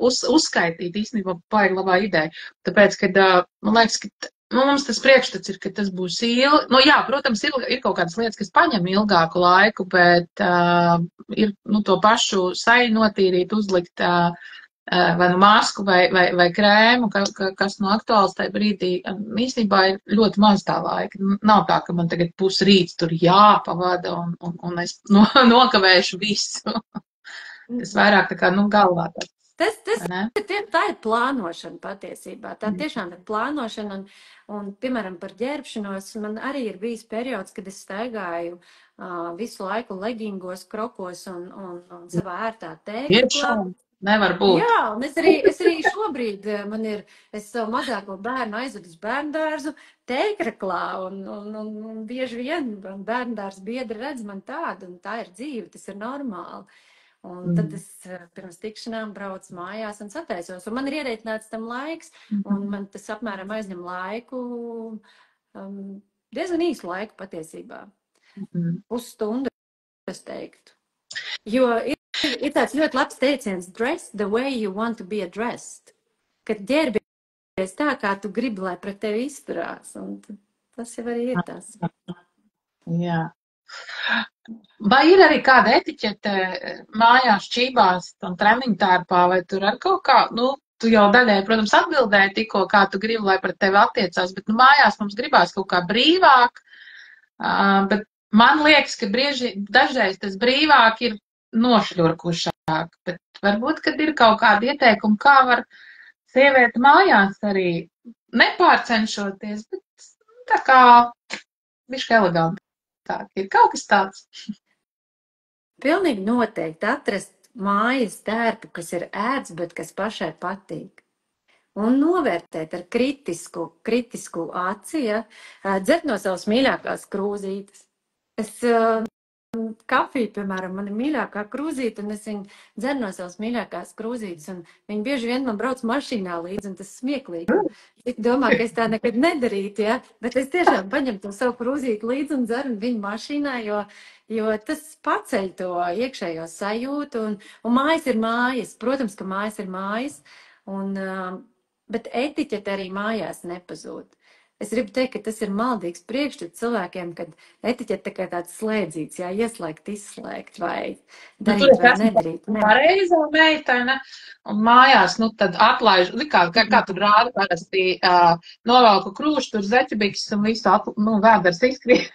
uzskaitīt, īstenībā paigi labā ideja. Tāpēc, kad, man liekas, ka mums tas priekšstats ir, ka tas būs ilgi. Jā, protams, ir kaut kādas lietas, kas paņem ilgāku laiku, bet ir to pašu saiju notīrīt, uzlikt vai masku vai krēmu, kas aktuāls tajā brīdī. Īstenībā ir ļoti maz tā laika. Nav tā, ka man tagad pusrīts tur jāpavada un es nokavēšu visu. Tas vairāk tā kā, galvā. Tā ir plānošana patiesībā. Tā tiešām ir plānošana. Un piemēram, par ģērbšanos man arī ir bijis periods, kad es staigāju visu laiku leggingos, krokos un savā ērtā tēklā. Nevar būt. Jā, un es arī šobrīd es savu mazāko bērnu aizvedu uz bērndārzu tēkraklā, un bieži vien bērndārs biedri redz man tādu, un tā ir dzīve, tas ir normāli. Un tad es pirms tikšanām braucu mājās un sataisos, un man ir ierēķināts tam laiks, un man tas apmēram aizņem laiku, diezgan īsu laiku patiesībā. Pusstundu, es teiktu. Jo ir tāds ļoti labs teiciens, dress the way you want to be addressed. Kad ģērbies tā, kā tu gribi, lai pret tevi izturās. Un Tas jau arī ir tas. Jā. Vai ir arī kāda etiķete mājās, šķībās un treniņu tērpā, vai tur ar kaut kā, nu, tu jau daļai, protams, atbildēji tikko, kā tu gribi, lai pret tevi attiecās, bet, nu, mājās mums gribās kaut kā brīvāk, bet man liekas, ka dažreiz tas brīvāk ir nošļurkušāk, bet varbūt, kad ir kaut kādi ieteikumi, kā var sievieti mājās arī nepārcenšoties, bet tā kā bišķi elegantāk. Ir kaut kas tāds. Pilnīgi noteikti atrast mājas tērpu, kas ir ērts, bet kas pašai patīk. Un novērtēt ar kritisku aci, ja, dzert no savas mīļākās krūzītes. Es kafiju, piemēram, man ir mīļākā krūzīte, un es viņu dzeru no savas mīļākās krūzītes, un viņi bieži vien man brauc mašīnā līdzi, un tas smieklīgi. Es domāju, ka es tā nekad nedarītu, ja, bet es tiešām paņemu to savu krūzīti līdzi un dzeru viņu mašīnā, jo tas paceļ to iekšējo sajūtu, un mājas ir mājas. Protams, ka mājas ir mājas, bet etiķete arī mājās nepazūd. Es gribu teikt, ka tas ir maldīgs priekšstats cilvēkiem, kad etiķete tā kā tāds slēdzīts, jā, ieslēgt, izslēgt, vai darīt, vai nedarīt. Pareizā meitene, un mājās, nu, tad atlaiž, kā tu rādi parasti, novelku krūšu, tur zeķebiks un visu, vēders izkrīt.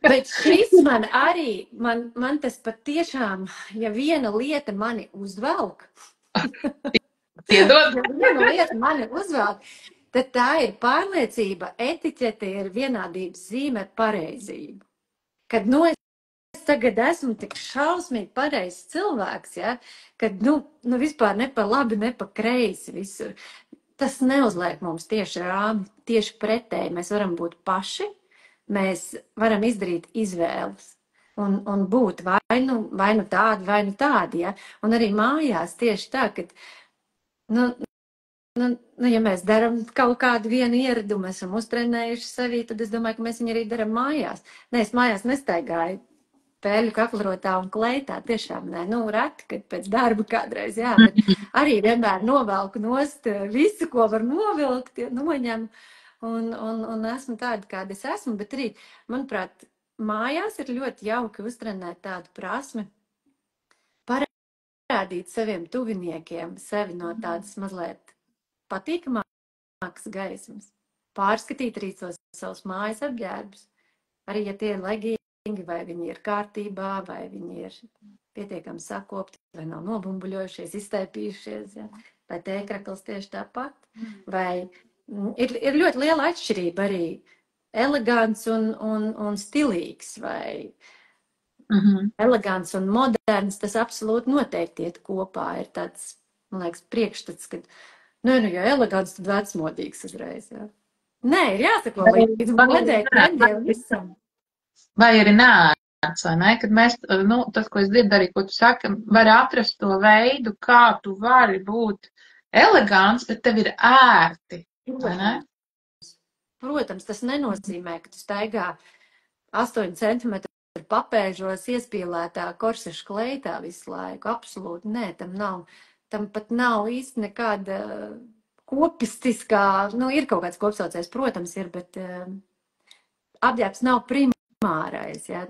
Bet šis man arī, man tas pat tiešām, ja viena lieta mani uzvelk, Piedod. ja viena lieta mani uzvelk, tad tā ir pārliecība, etiķete ir vienādības zīme ar pareizību. Kad, es tagad esmu tik šausmīgi pareizs cilvēks, ja, kad, vispār ne pa labi, ne pa kreisi visur. Tas neuzliek mums tieši rāmi, tieši pretēji. Mēs varam būt paši, mēs varam izdarīt izvēles un būt vai nu tādi, ja. Un arī mājās tieši tā, ka, ja mēs darām kaut kādu vienu ieradumu, esam uztrenējuši sevi, tad es domāju, ka mēs viņu arī darām mājās. Nē, es mājās nestaigāju pēļu kaklarotā un kleitā, tiešām nē, reti, kad pēc darba kādreiz, jā, bet arī vienmēr novelku nost visu, ko var novilkt, noņem, un esmu tāda, kāda es esmu, bet arī, manuprāt, mājās ir ļoti jauki uztrenēt tādu prasmi, parādīt saviem tuviniekiem sevi no tādas mazliet patīkamākas gaismas, pārskatīt arī savus mājas apģērbus, arī, ja tie ir legīgi, vai viņi ir kārtībā, vai viņi ir pietiekami sakopti, vai nav nobumbuļojušies, iztaipījušies, ja? Vai tēkrakls tieši tāpat, vai ir ļoti liela atšķirība arī elegants un stilīgs, vai elegants un moderns, tas absolūti noteikti iet kopā, ir tāds, man liekas, priekšstats, kad ja elegants, tad vecmodīgs uzreiz, jā. Nē, ir jāsako līdz modei, trendiem, visam. Vai arī nērts, vai ne? Kad mēs, tas, ko es dzirdu arī, ko tu saki, var atrast to veidu, kā tu vari būt elegants, bet tev ir ērti, vai ne? Protams, tas nenozīmē, ka tu staigā 8 centimetru papēžos iespīlētā korseša kleitā visu laiku. Absolūti, nē, tam pat nav īsti nekāda kopistiskā, ir kaut kāds kopsaucējs, protams, ir, bet apģērbs nav primārais, jā,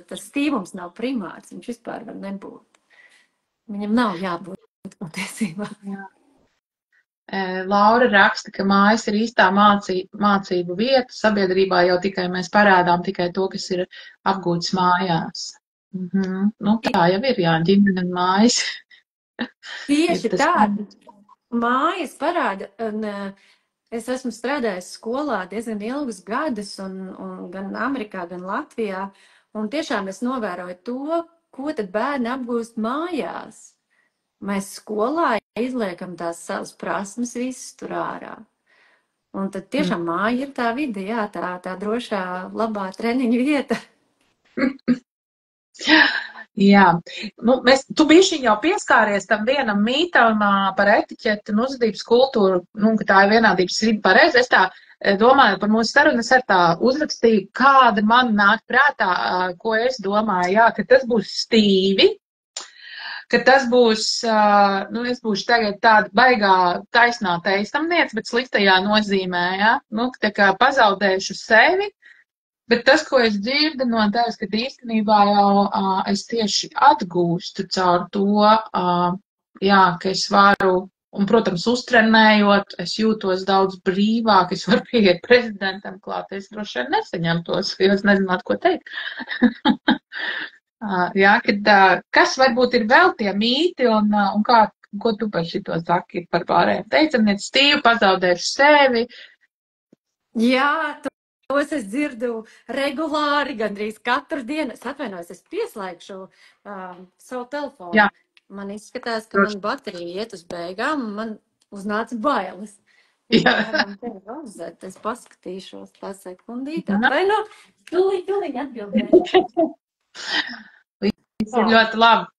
tas stīvums nav primārs, viņš vispār var nebūt. Viņam nav jābūt patiesībā. Jā. Laura raksta, ka mājas ir īstā mācību vieta, sabiedrībā jau tikai mēs parādām tikai to, kas ir apgūts mājās. Tā jau ir, jā, ģimene un mājas. Tieši tāda mājas parāda, un es esmu strādājis skolā diezgan ilgus gadus, un gan Amerikā, gan Latvijā, un tiešām es novēroju to, ko tad bērni apgūst mājās. Mēs skolā izliekam tās savas prasmes visas tur ārā. Un tad tiešām māja ir tā vide, jā, tā drošā, labā treniņu vieta. Jā, tu bišķiņ jau pieskāries tam vienam mītam par etiķeti un uzvedības kultūru, ka tā ir vienādības vide pareizi. Es tā domāju par mūsu sarunu, es ar tā uzrakstīju, kāda man nāk prātā, ko es domāju, jā, ka tas būs stīvi, ka tas būs, es būšu tagad tāda baigā taisnā teistamniece, bet sliktajā nozīmē, ja? Tā kā pazaudēšu sevi, bet tas, ko es dzirdu no tevis, kad īstenībā jau es tieši atgūstu caur to, ka es varu, un, protams, uztrenējot, es jūtos daudz brīvāk, es varu pieiet prezidentam klāt, es droši vien nesaņemtos, jo es nezinātu, ko teikt. Kas varbūt ir vēl tie mīti un ko tu par šito saki par pārējiem teicamniec, stīvu, pazaudēšu sevi? Jā, tos es dzirdu regulāri, gandrīz katru dienu. Es atvainojos, es pieslēgšu savu telefonu. Jā. Man izskatās, ka man baterija iet uz beigām, un man uznāca bailes. Jā. Es paskatīšos tā sekundīt. Atvaino, tūlīt atbildēšu. Viss ir ļoti labi.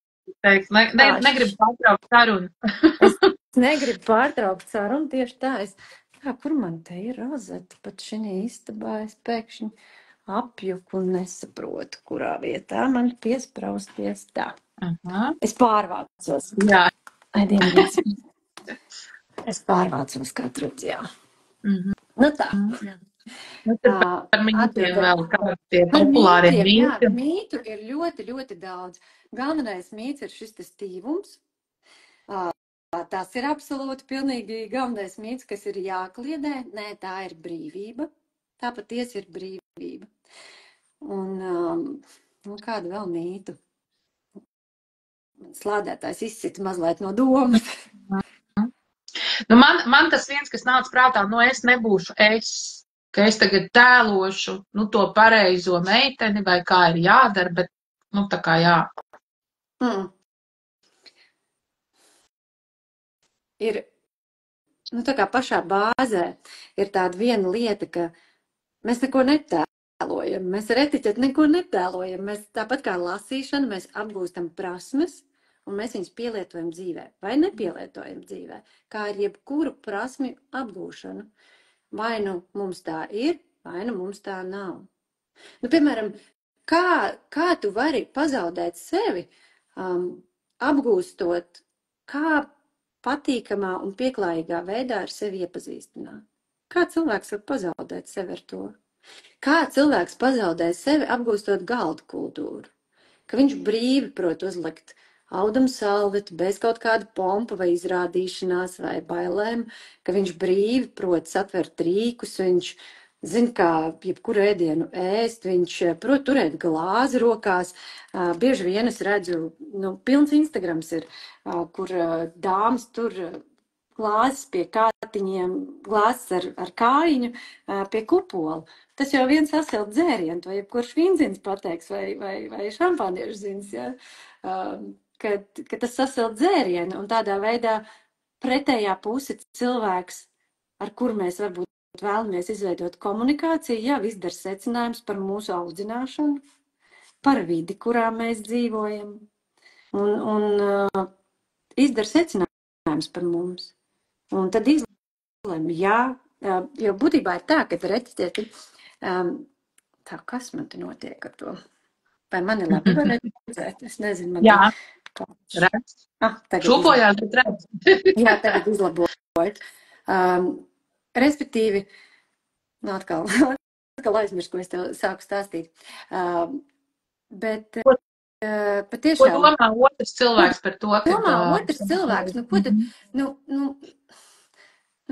Negribu pārtraukt sarunu. Es negribu pārtraukt sarunu, tieši tā. Kur man te ir rozeta? Pat šī istabā es pēkšņi apjuku un nesaprotu, kurā vietā man piesprausties tā. Es pārvācos. Jā. Es pārvācos katru jā. Nu tā. Par mītiem vēl, kā tie populārie mīti. Mītu ir ļoti, ļoti daudz. Galvenais mīts ir šis stīvums. Tas ir absolūti pilnīgi galvenais mīts, kas ir jākliedē. Nē, tā ir brīvība. Tā patiesi ir brīvība. Un kādu vēl mītu? Slādētājs izsita mazliet no domas. Man tas viens, kas nāca prātā, es nebūšu ka es tagad tēlošu, to pareizo meiteni, vai kā ir jādara, bet, tā kā jā. Ir, tā kā pašā bāzē ir tāda viena lieta, ka mēs neko netēlojam, mēs ar etiķeti neko netēlojam, mēs tāpat kā lasīšana, mēs apgūstam prasmes, un mēs viņus pielietojam dzīvē, vai nepielietojam dzīvē, kā ar jebkuru prasmi apgūšanu. Vai nu mums tā ir, vai nu mums tā nav. Piemēram, kā tu vari pazaudēt sevi, apgūstot, kā patīkamā un pieklājīgā veidā ar sevi iepazīstināt? Kā cilvēks var pazaudēt sevi ar to? Kā cilvēks pazaudē sevi, apgūstot galdu kultūru? Ka viņš brīvi prot uzlikt audam salvetu bez kaut kāda pompa vai izrādīšanās vai bailēm, ka viņš brīvi prot satvert rīkus, viņš zina, kā jebkuru ēdienu ēst, viņš prot turēt glāzi rokās. Bieži vien es redzu, pilns Instagrams ir, kur dāmas tur glāzes pie kātiņiem, glāzes ar kājiņu pie kupola. Tas jau viens sasilt dzērienu, vai jebkurš vīnzins pateiks, vai šampāniešu zins, ja? Ka tas sasilt dzērienu, un tādā veidā pretējā puse cilvēks, ar kuru mēs varbūt vēlamies izveidot komunikāciju, jau izdara secinājums par mūsu audzināšanu, par vidi, kurā mēs dzīvojam, un izdara secinājums par mums. Un tad izlem, jo būtībā ir tā, ka ar etiķeti, tā, kas man te notiek ar to? Vai mani labi var redzēt? Es nezinu, man jā. Redz. Šūpojās, bet redz. Jā, tagad izlabojot. Respektīvi, atkal aizmirst, ko es tev sāku stāstīt. Bet patiešām... Ko domā otrs cilvēks par to? Domā otrs cilvēks, ko tad,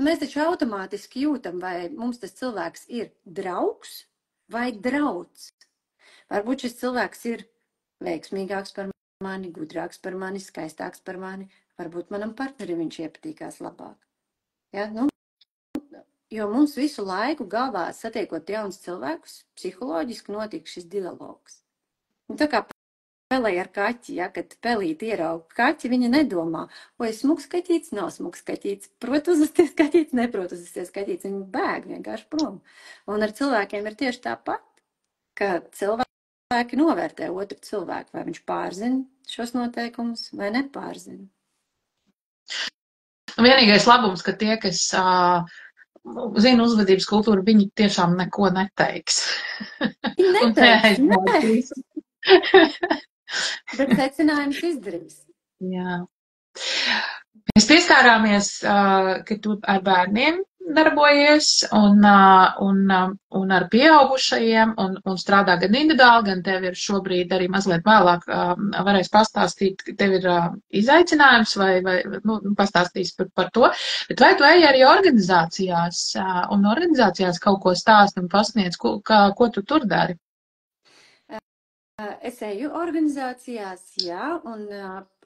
mēs taču automātiski jūtam, vai mums tas cilvēks ir draugs vai drauds. Varbūt šis cilvēks ir veiksmīgāks par mani, gudrāks par mani, skaistāks par mani. Varbūt manam partnerim viņš iepatīkās labāk. Ja? Jo mums visu laiku galvā satiekot jaunus cilvēkus, psiholoģiski notiek šis dialogs. Tā kā pelē ar kaķi, ja, kad pelīti ierauga kaķi, viņa nedomā, vai smuks kaķīts, nav smuks kaķīts, prot uzvesties kaķīts, neprot uzvesties kaķīts, viņa bēg vienkārši prom. Un ar cilvēkiem ir tieši tāpat, ka cilvēki novērtē otru cilvēku, vai viņš pārzina šos noteikumus vai nepārzina. Vienīgais labums, ka tie, kas zina uzvedības kultūru, viņi tiešām neko neteiks. Viņi neteiks, nē. Bet secinājums izdarīs. Jā. Mēs pieskārāmies, ka tu ar bērniem darbojies un ar pieaugušajiem un strādā gan individuāli, gan tev ir šobrīd arī mazliet vēlāk varēs pastāstīt, ka tev ir izaicinājums vai pastāstīs par to. Bet vai tu ej arī organizācijās un organizācijās kaut ko stāst un pasniedz, ko tu tur dari? Es eju organizācijās, jā, un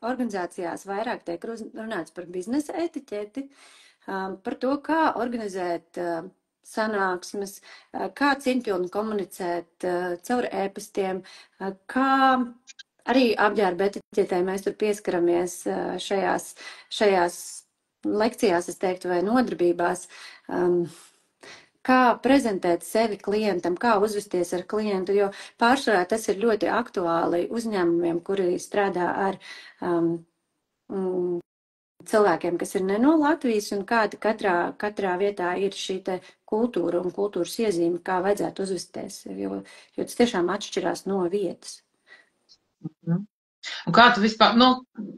organizācijās vairāk tiek runāts par biznesa etiķeti, par to, kā organizēt sanāksmes, kā cieņpilni komunicēt caur e-pastiem, kā arī apģērba etiķetē mēs tur pieskaramies šajās lekcijās, es teiktu, vai nodarbībās. Kā prezentēt sevi klientam, kā uzvesties ar klientu, jo pārsvarā tas ir ļoti aktuāli uzņēmumiem, kuri strādā ar cilvēkiem, kas ir ne no Latvijas, un kāda katrā vietā ir šī te kultūra un kultūras iezīme, kā vajadzētu uzvesties, jo tas tiešām atšķirās no vietas. Un kā tu vispār,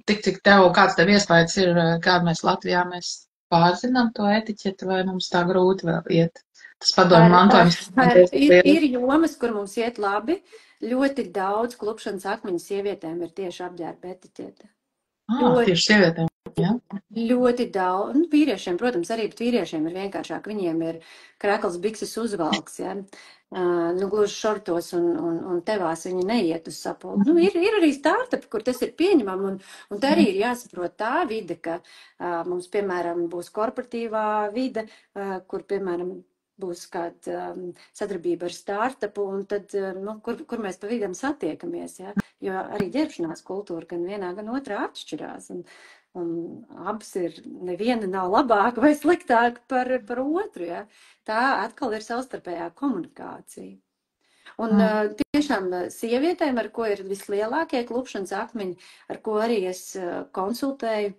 cik kāds tev iespējas ir, kāda mēs Latvijā pārzinām to etiķeti, vai mums tā grūti vēl iet? Tas padomju mantojums. Ir jomas, kur mums iet labi. Ļoti daudz klupšanas akmeņu sievietēm ir tieši apģērba etiķete. Tieši sievietēm, jā? Ļoti daudz. Vīriešiem, protams, arī, bet vīriešiem ir vienkāršāk. Viņiem ir krekls, bikses uzvalks, ja? Gluži šortos un tevās viņi neiet uz sapulci. Ir arī startupi, kur tas ir pieņemam, un te arī ir jāsaprot tā vide, ka mums, piemēram, būs korporatīvā vide, kur, piemēram, būs kāda sadarbība ar startupu, un tad, kur mēs pa vidam satiekamies, ja? Jo arī ģērbšanās kultūra gan vienā, gan otrā atšķirās, un abas neviena nav labāka vai sliktāka par otru, ja? Tā atkal ir savstarpējā komunikācija. Un tiešām sievietēm, ar ko ir vislielākie klupšanas akmeņi, ar ko arī es konsultēju,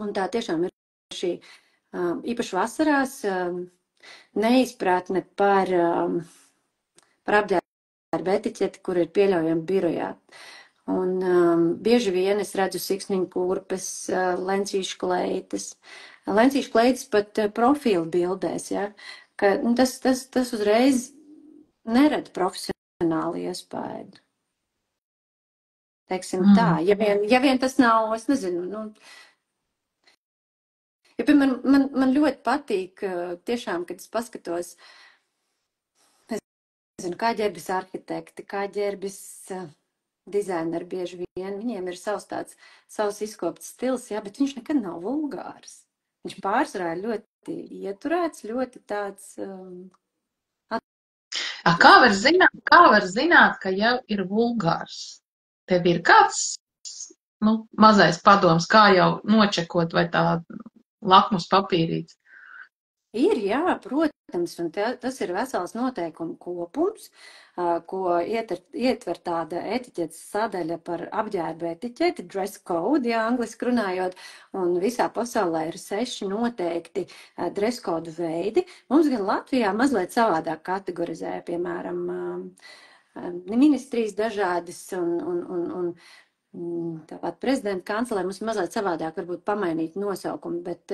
un tā tiešām ir šī īpaši vasarās neizpratne par apģērba etiķeti, kur ir pieļaujama birojā. Un bieži vien es redzu siksniņu kurpes, lencīšu kleitas. Lencīšu kleitas pat profilu bildēs, ja? Ka tas uzreiz nerada profesionālu iespēju. Teiksim tā, ja vien tas nav, es nezinu, ja, piemēram, man ļoti patīk tiešām, kad es paskatos, nezinu, kā ģērbjas arhitekti, kā ģērbjas dizaineri bieži vien, viņiem ir savs izkopts stils, jā, bet viņš nekad nav vulgārs. Viņš pārsvarā ir ļoti ieturēts, ļoti tāds... Kā var zināt, ka jau ir vulgārs? Tev ir kāds, mazais padoms, kā jau nočekot vai tā lakmus papīrīts? Ir, jā, protams, un tas ir vesels noteikumu kopums, ko ietver tāda etiķetes sadaļa par apģērba etiķeti, dress code, ja angliski runājot, un visā pasaulē ir 6 noteikti dress code veidi. Mums gan Latvijā mazliet savādāk kategorizē, piemēram, ministrijas dažādas un tāpat prezidenta kancelē mums mazliet savādāk varbūt pamainīt nosaukumu, bet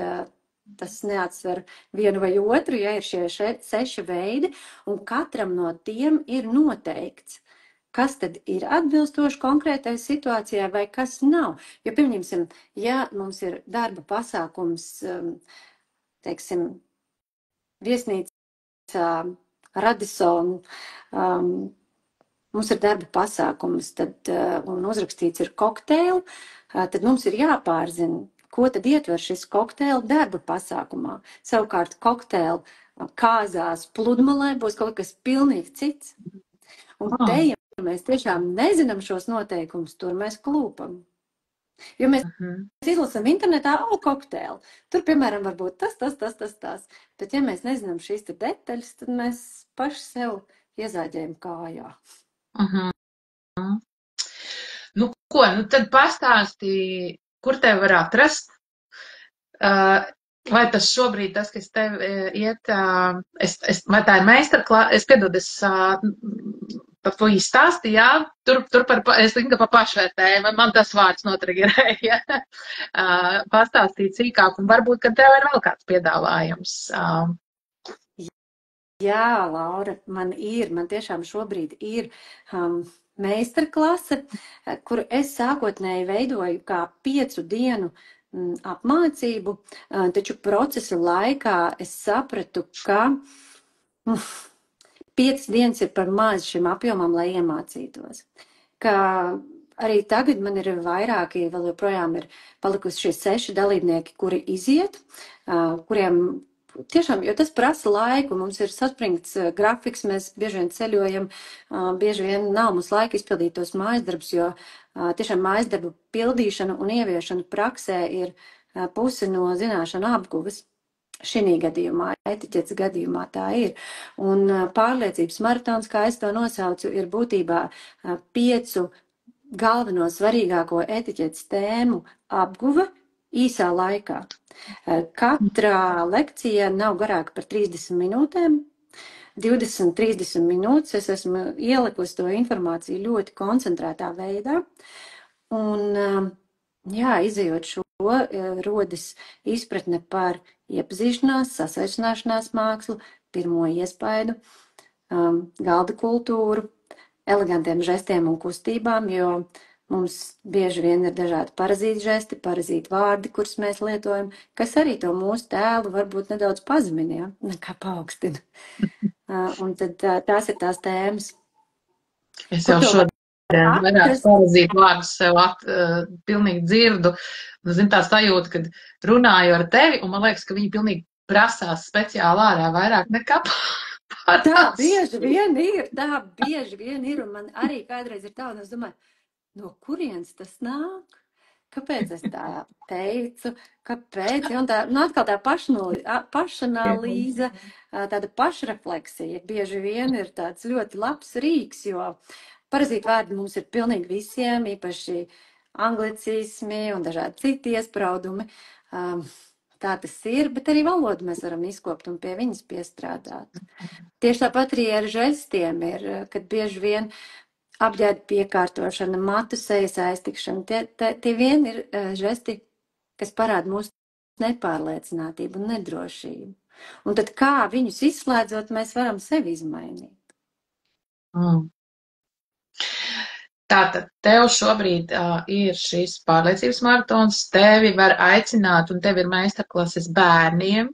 tas neatsver vienu vai otru, ja ir šie 6 veidi, un katram no tiem ir noteikts, kas tad ir atbilstoši konkrētai situācijai vai kas nav. Jo, pieņemsim, ja mums ir darba pasākums, teiksim, viesnīcā Radisson, mums ir darba pasākums, un uzrakstīts ir kokteili, tad mums ir jāpārzina, ko tad ietver šis kokteili darba pasākumā. Savukārt kokteili kāzās pludmalē būs kaut kas pilnīgi cits. Un te, ja mēs tiešām nezinām šos noteikumus, tur mēs klūpam. Jo mēs izlasam internetā, kokteili. Tur, piemēram, varbūt tas. Bet ja mēs nezinām šīs te detaļas, tad mēs paši sev iezāģējam kājā. Tad pastāstī, kur tev var atrast? Vai tas šobrīd, kas tev iet, vai tā ir meistarklāse, es par to izstāsti, jā, tur es tikai par pašvērtējumu, man tas vārds notriggerēja. Pastāstīt sīkāk, un varbūt, ka tev ir vēl kāds piedāvājums. Jā, Laura, man tiešām šobrīd ir meistarklase, kuru es sākotnēji veidoju kā 5 dienu apmācību, taču procesa laikā es sapratu, ka 5 dienas ir par maz šim apjomam, lai iemācītos. Ka arī tagad man ir vairāki, vēl joprojām ir palikusi šie 6 dalībnieki, kuri iziet, kuriem tiešām, jo tas prasa laiku, mums ir saspringts grafiks, mēs bieži vien ceļojam, bieži vien nav mums laika izpildīt tos mājasdarbus, jo tiešām mājasdarbu pildīšana un ieviešana praksē ir puse no zināšanu apguves. Šī gadījumā, etiķetes gadījumā tā ir. Un pārliecības maratons, kā es to nosaucu, ir būtībā 5 galveno svarīgāko etiķetes tēmu apguve īsā laikā. Katra lekcija nav garāka par 30 minūtēm. 20-30 minūtes es esmu ielikusi to informāciju ļoti koncentrētā veidā. Un, jā, izejot šo, rodas izpratne par iepazīšanās, sasveicināšanās mākslu, pirmo iespaidu, galda kultūru, elegantiem žestiem un kustībām, jo mums bieži vien ir dažādi parazīti žesti, parazīti vārdi, kurus mēs lietojam, kas arī to mūsu tēlu varbūt nedaudz pazemina, ja? Nekā paaugstina. Un tad tās ir tās tēmas. Es jau šodien vairāk parazītu vārdus sev pilnīgi dzirdu. Zin, tā sajūta, kad runāju ar tevi, un man liekas, ka viņi pilnīgi prasās speciāli ārā vairāk nekā pārās. Tā bieži vien ir, un man arī kādreiz ir tā, un es domāju, no kurienes tas nāk? Kāpēc es tā teicu? Kāpēc? Ja, un tā, atkal tā pašanalīze, tāda pašrefleksija bieži vien ir tāds ļoti labs rīks, jo parazīti vārdi mums ir pilnīgi visiem, īpaši anglicismi un dažādi citi iespraudumi. Tā tas ir, bet arī valodu mēs varam izkopt un pie viņas piestrādāt. Tieši tāpat arī ar žestiem ir, kad bieži vien apģērba piekārtošana, matu sejas aiztikšana, tie vien ir žesti, kas parāda mūsu nepārliecinātību un nedrošību. Un tad kā viņus izslēdzot, mēs varam sevi izmainīt. Tātad tev šobrīd ir šis pārliecības maratons, tevi var aicināt un tev ir meistarklases bērniem,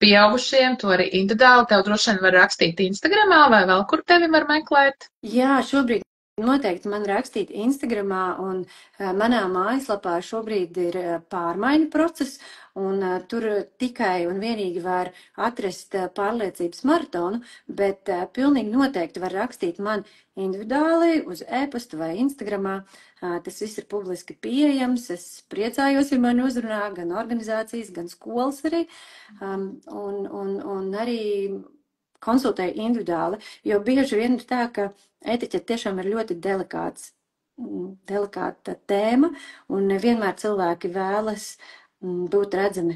pieaugušiem, to arī individuāli, tev droši vien var rakstīt Instagramā vai vēl kur tevi var meklēt? Jā, šobrīd noteikti man rakstīt Instagramā, un manā mājaslapā šobrīd ir pārmaiņu process, un tur tikai un vienīgi var atrast pārliecības maratonu, bet pilnīgi noteikti var rakstīt man individuāli uz e-pastu vai Instagramā. Tas viss ir publiski pieejams. Es priecājos, ja man uzrunā gan organizācijas, gan skolas arī, un arī konsultēju individuāli, jo bieži vien ir tā, ka etiķete tiešām ir ļoti delikāta tēma, un nevienmēr cilvēki vēlas būt redzami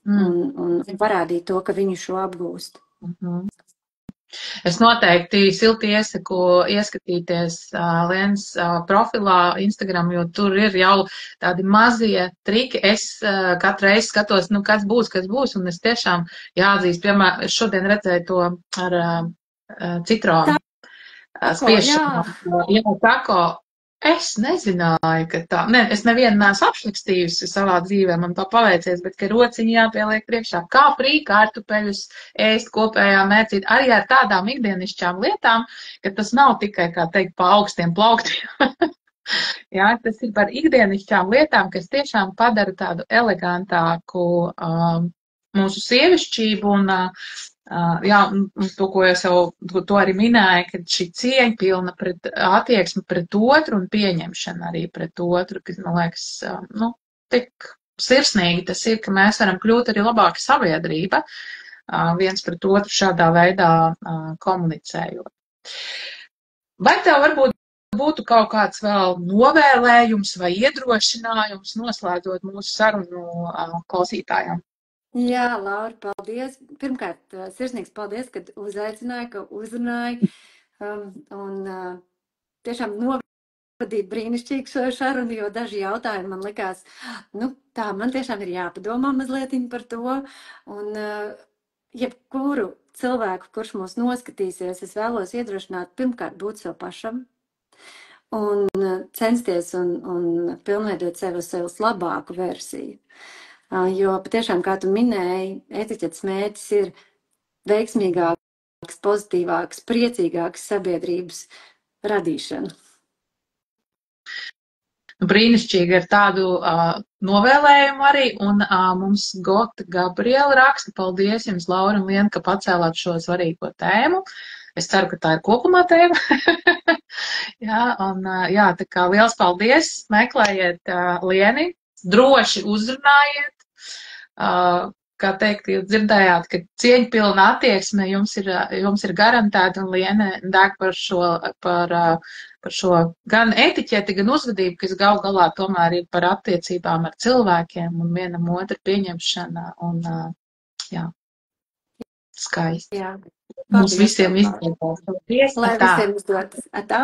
un parādīt to, ka viņi šo apgūst. Es noteikti silti iesaku ieskatīties Lienas profilā Instagram, jo tur ir jau tādi mazie triki. Es katru reizi skatos, kas būs, un es tiešām jāatzīst, piemēram, es šodien redzēju to ar citronu spiešanu. Jā, tako. Es nezināju, ka tā, es nevienu neesmu apšlikstījusi savā dzīvē, man tā paveicies, bet ka rociņi jāpieliek priekšā, kā kārtupeļus ēst kopējā mērcīt, arī ar tādām ikdienišķām lietām, ka tas nav tikai, kā teikt, pa augstiem plauktiem. Jā, tas ir par ikdienišķām lietām, kas tiešām padara tādu elegantāku mūsu sievišķību un jā, to, ko es jau to arī minēju, ka šī cieņpilna attieksme pret otru un pieņemšana arī pret otru, kas, man liekas, tik sirsnīgi tas ir, ka mēs varam kļūt arī labāka sabiedrība, viens pret otru šādā veidā komunicējot. Vai tev varbūt būtu kaut kāds vēl novēlējums vai iedrošinājums noslēdzot mūsu sarunu klausītājiem? Jā, Laura, paldies. Pirmkārt, sirsnīgs paldies, kad uzaicināji, ka uzrunāji. Un tiešām novadīt brīnišķīgu šo sarunu, jo daži jautājumi man likās, nu tā, man tiešām ir jāpadomā mazliet par to. Un jebkuru cilvēku, kurš mūs noskatīsies, es vēlos iedrošināt pirmkārt būt sev pašam un censties un pilnveidot sevi uz sevis labāku versiju. Jo patiešām, kā tu minēji, etiķetes mērķis ir veiksmīgāks, pozitīvāks, priecīgāks sabiedrības radīšana. Brīnišķīgi ar tādu novēlējumu arī, un mums Gota Gabriela raksta, paldies jums, Laura un Liena, ka pacēlāt šo svarīgo tēmu. Es ceru, ka tā ir kopumā tēma. Jā, un jā, tā kā liels paldies, meklējiet Lieni, droši uzrunājiet. Kā teikt, jūs dzirdējāt, ka cieņpilna attieksme jums ir garantēta, un Liene deg par šo gan etiķeti, gan uzvedību, kas gal galā tomēr ir par attiecībām ar cilvēkiem un vienam otru pieņemšana. Un, jā, skaisti. Jā. Mums visiem izdevās. Lai visiem izdodas. Atā!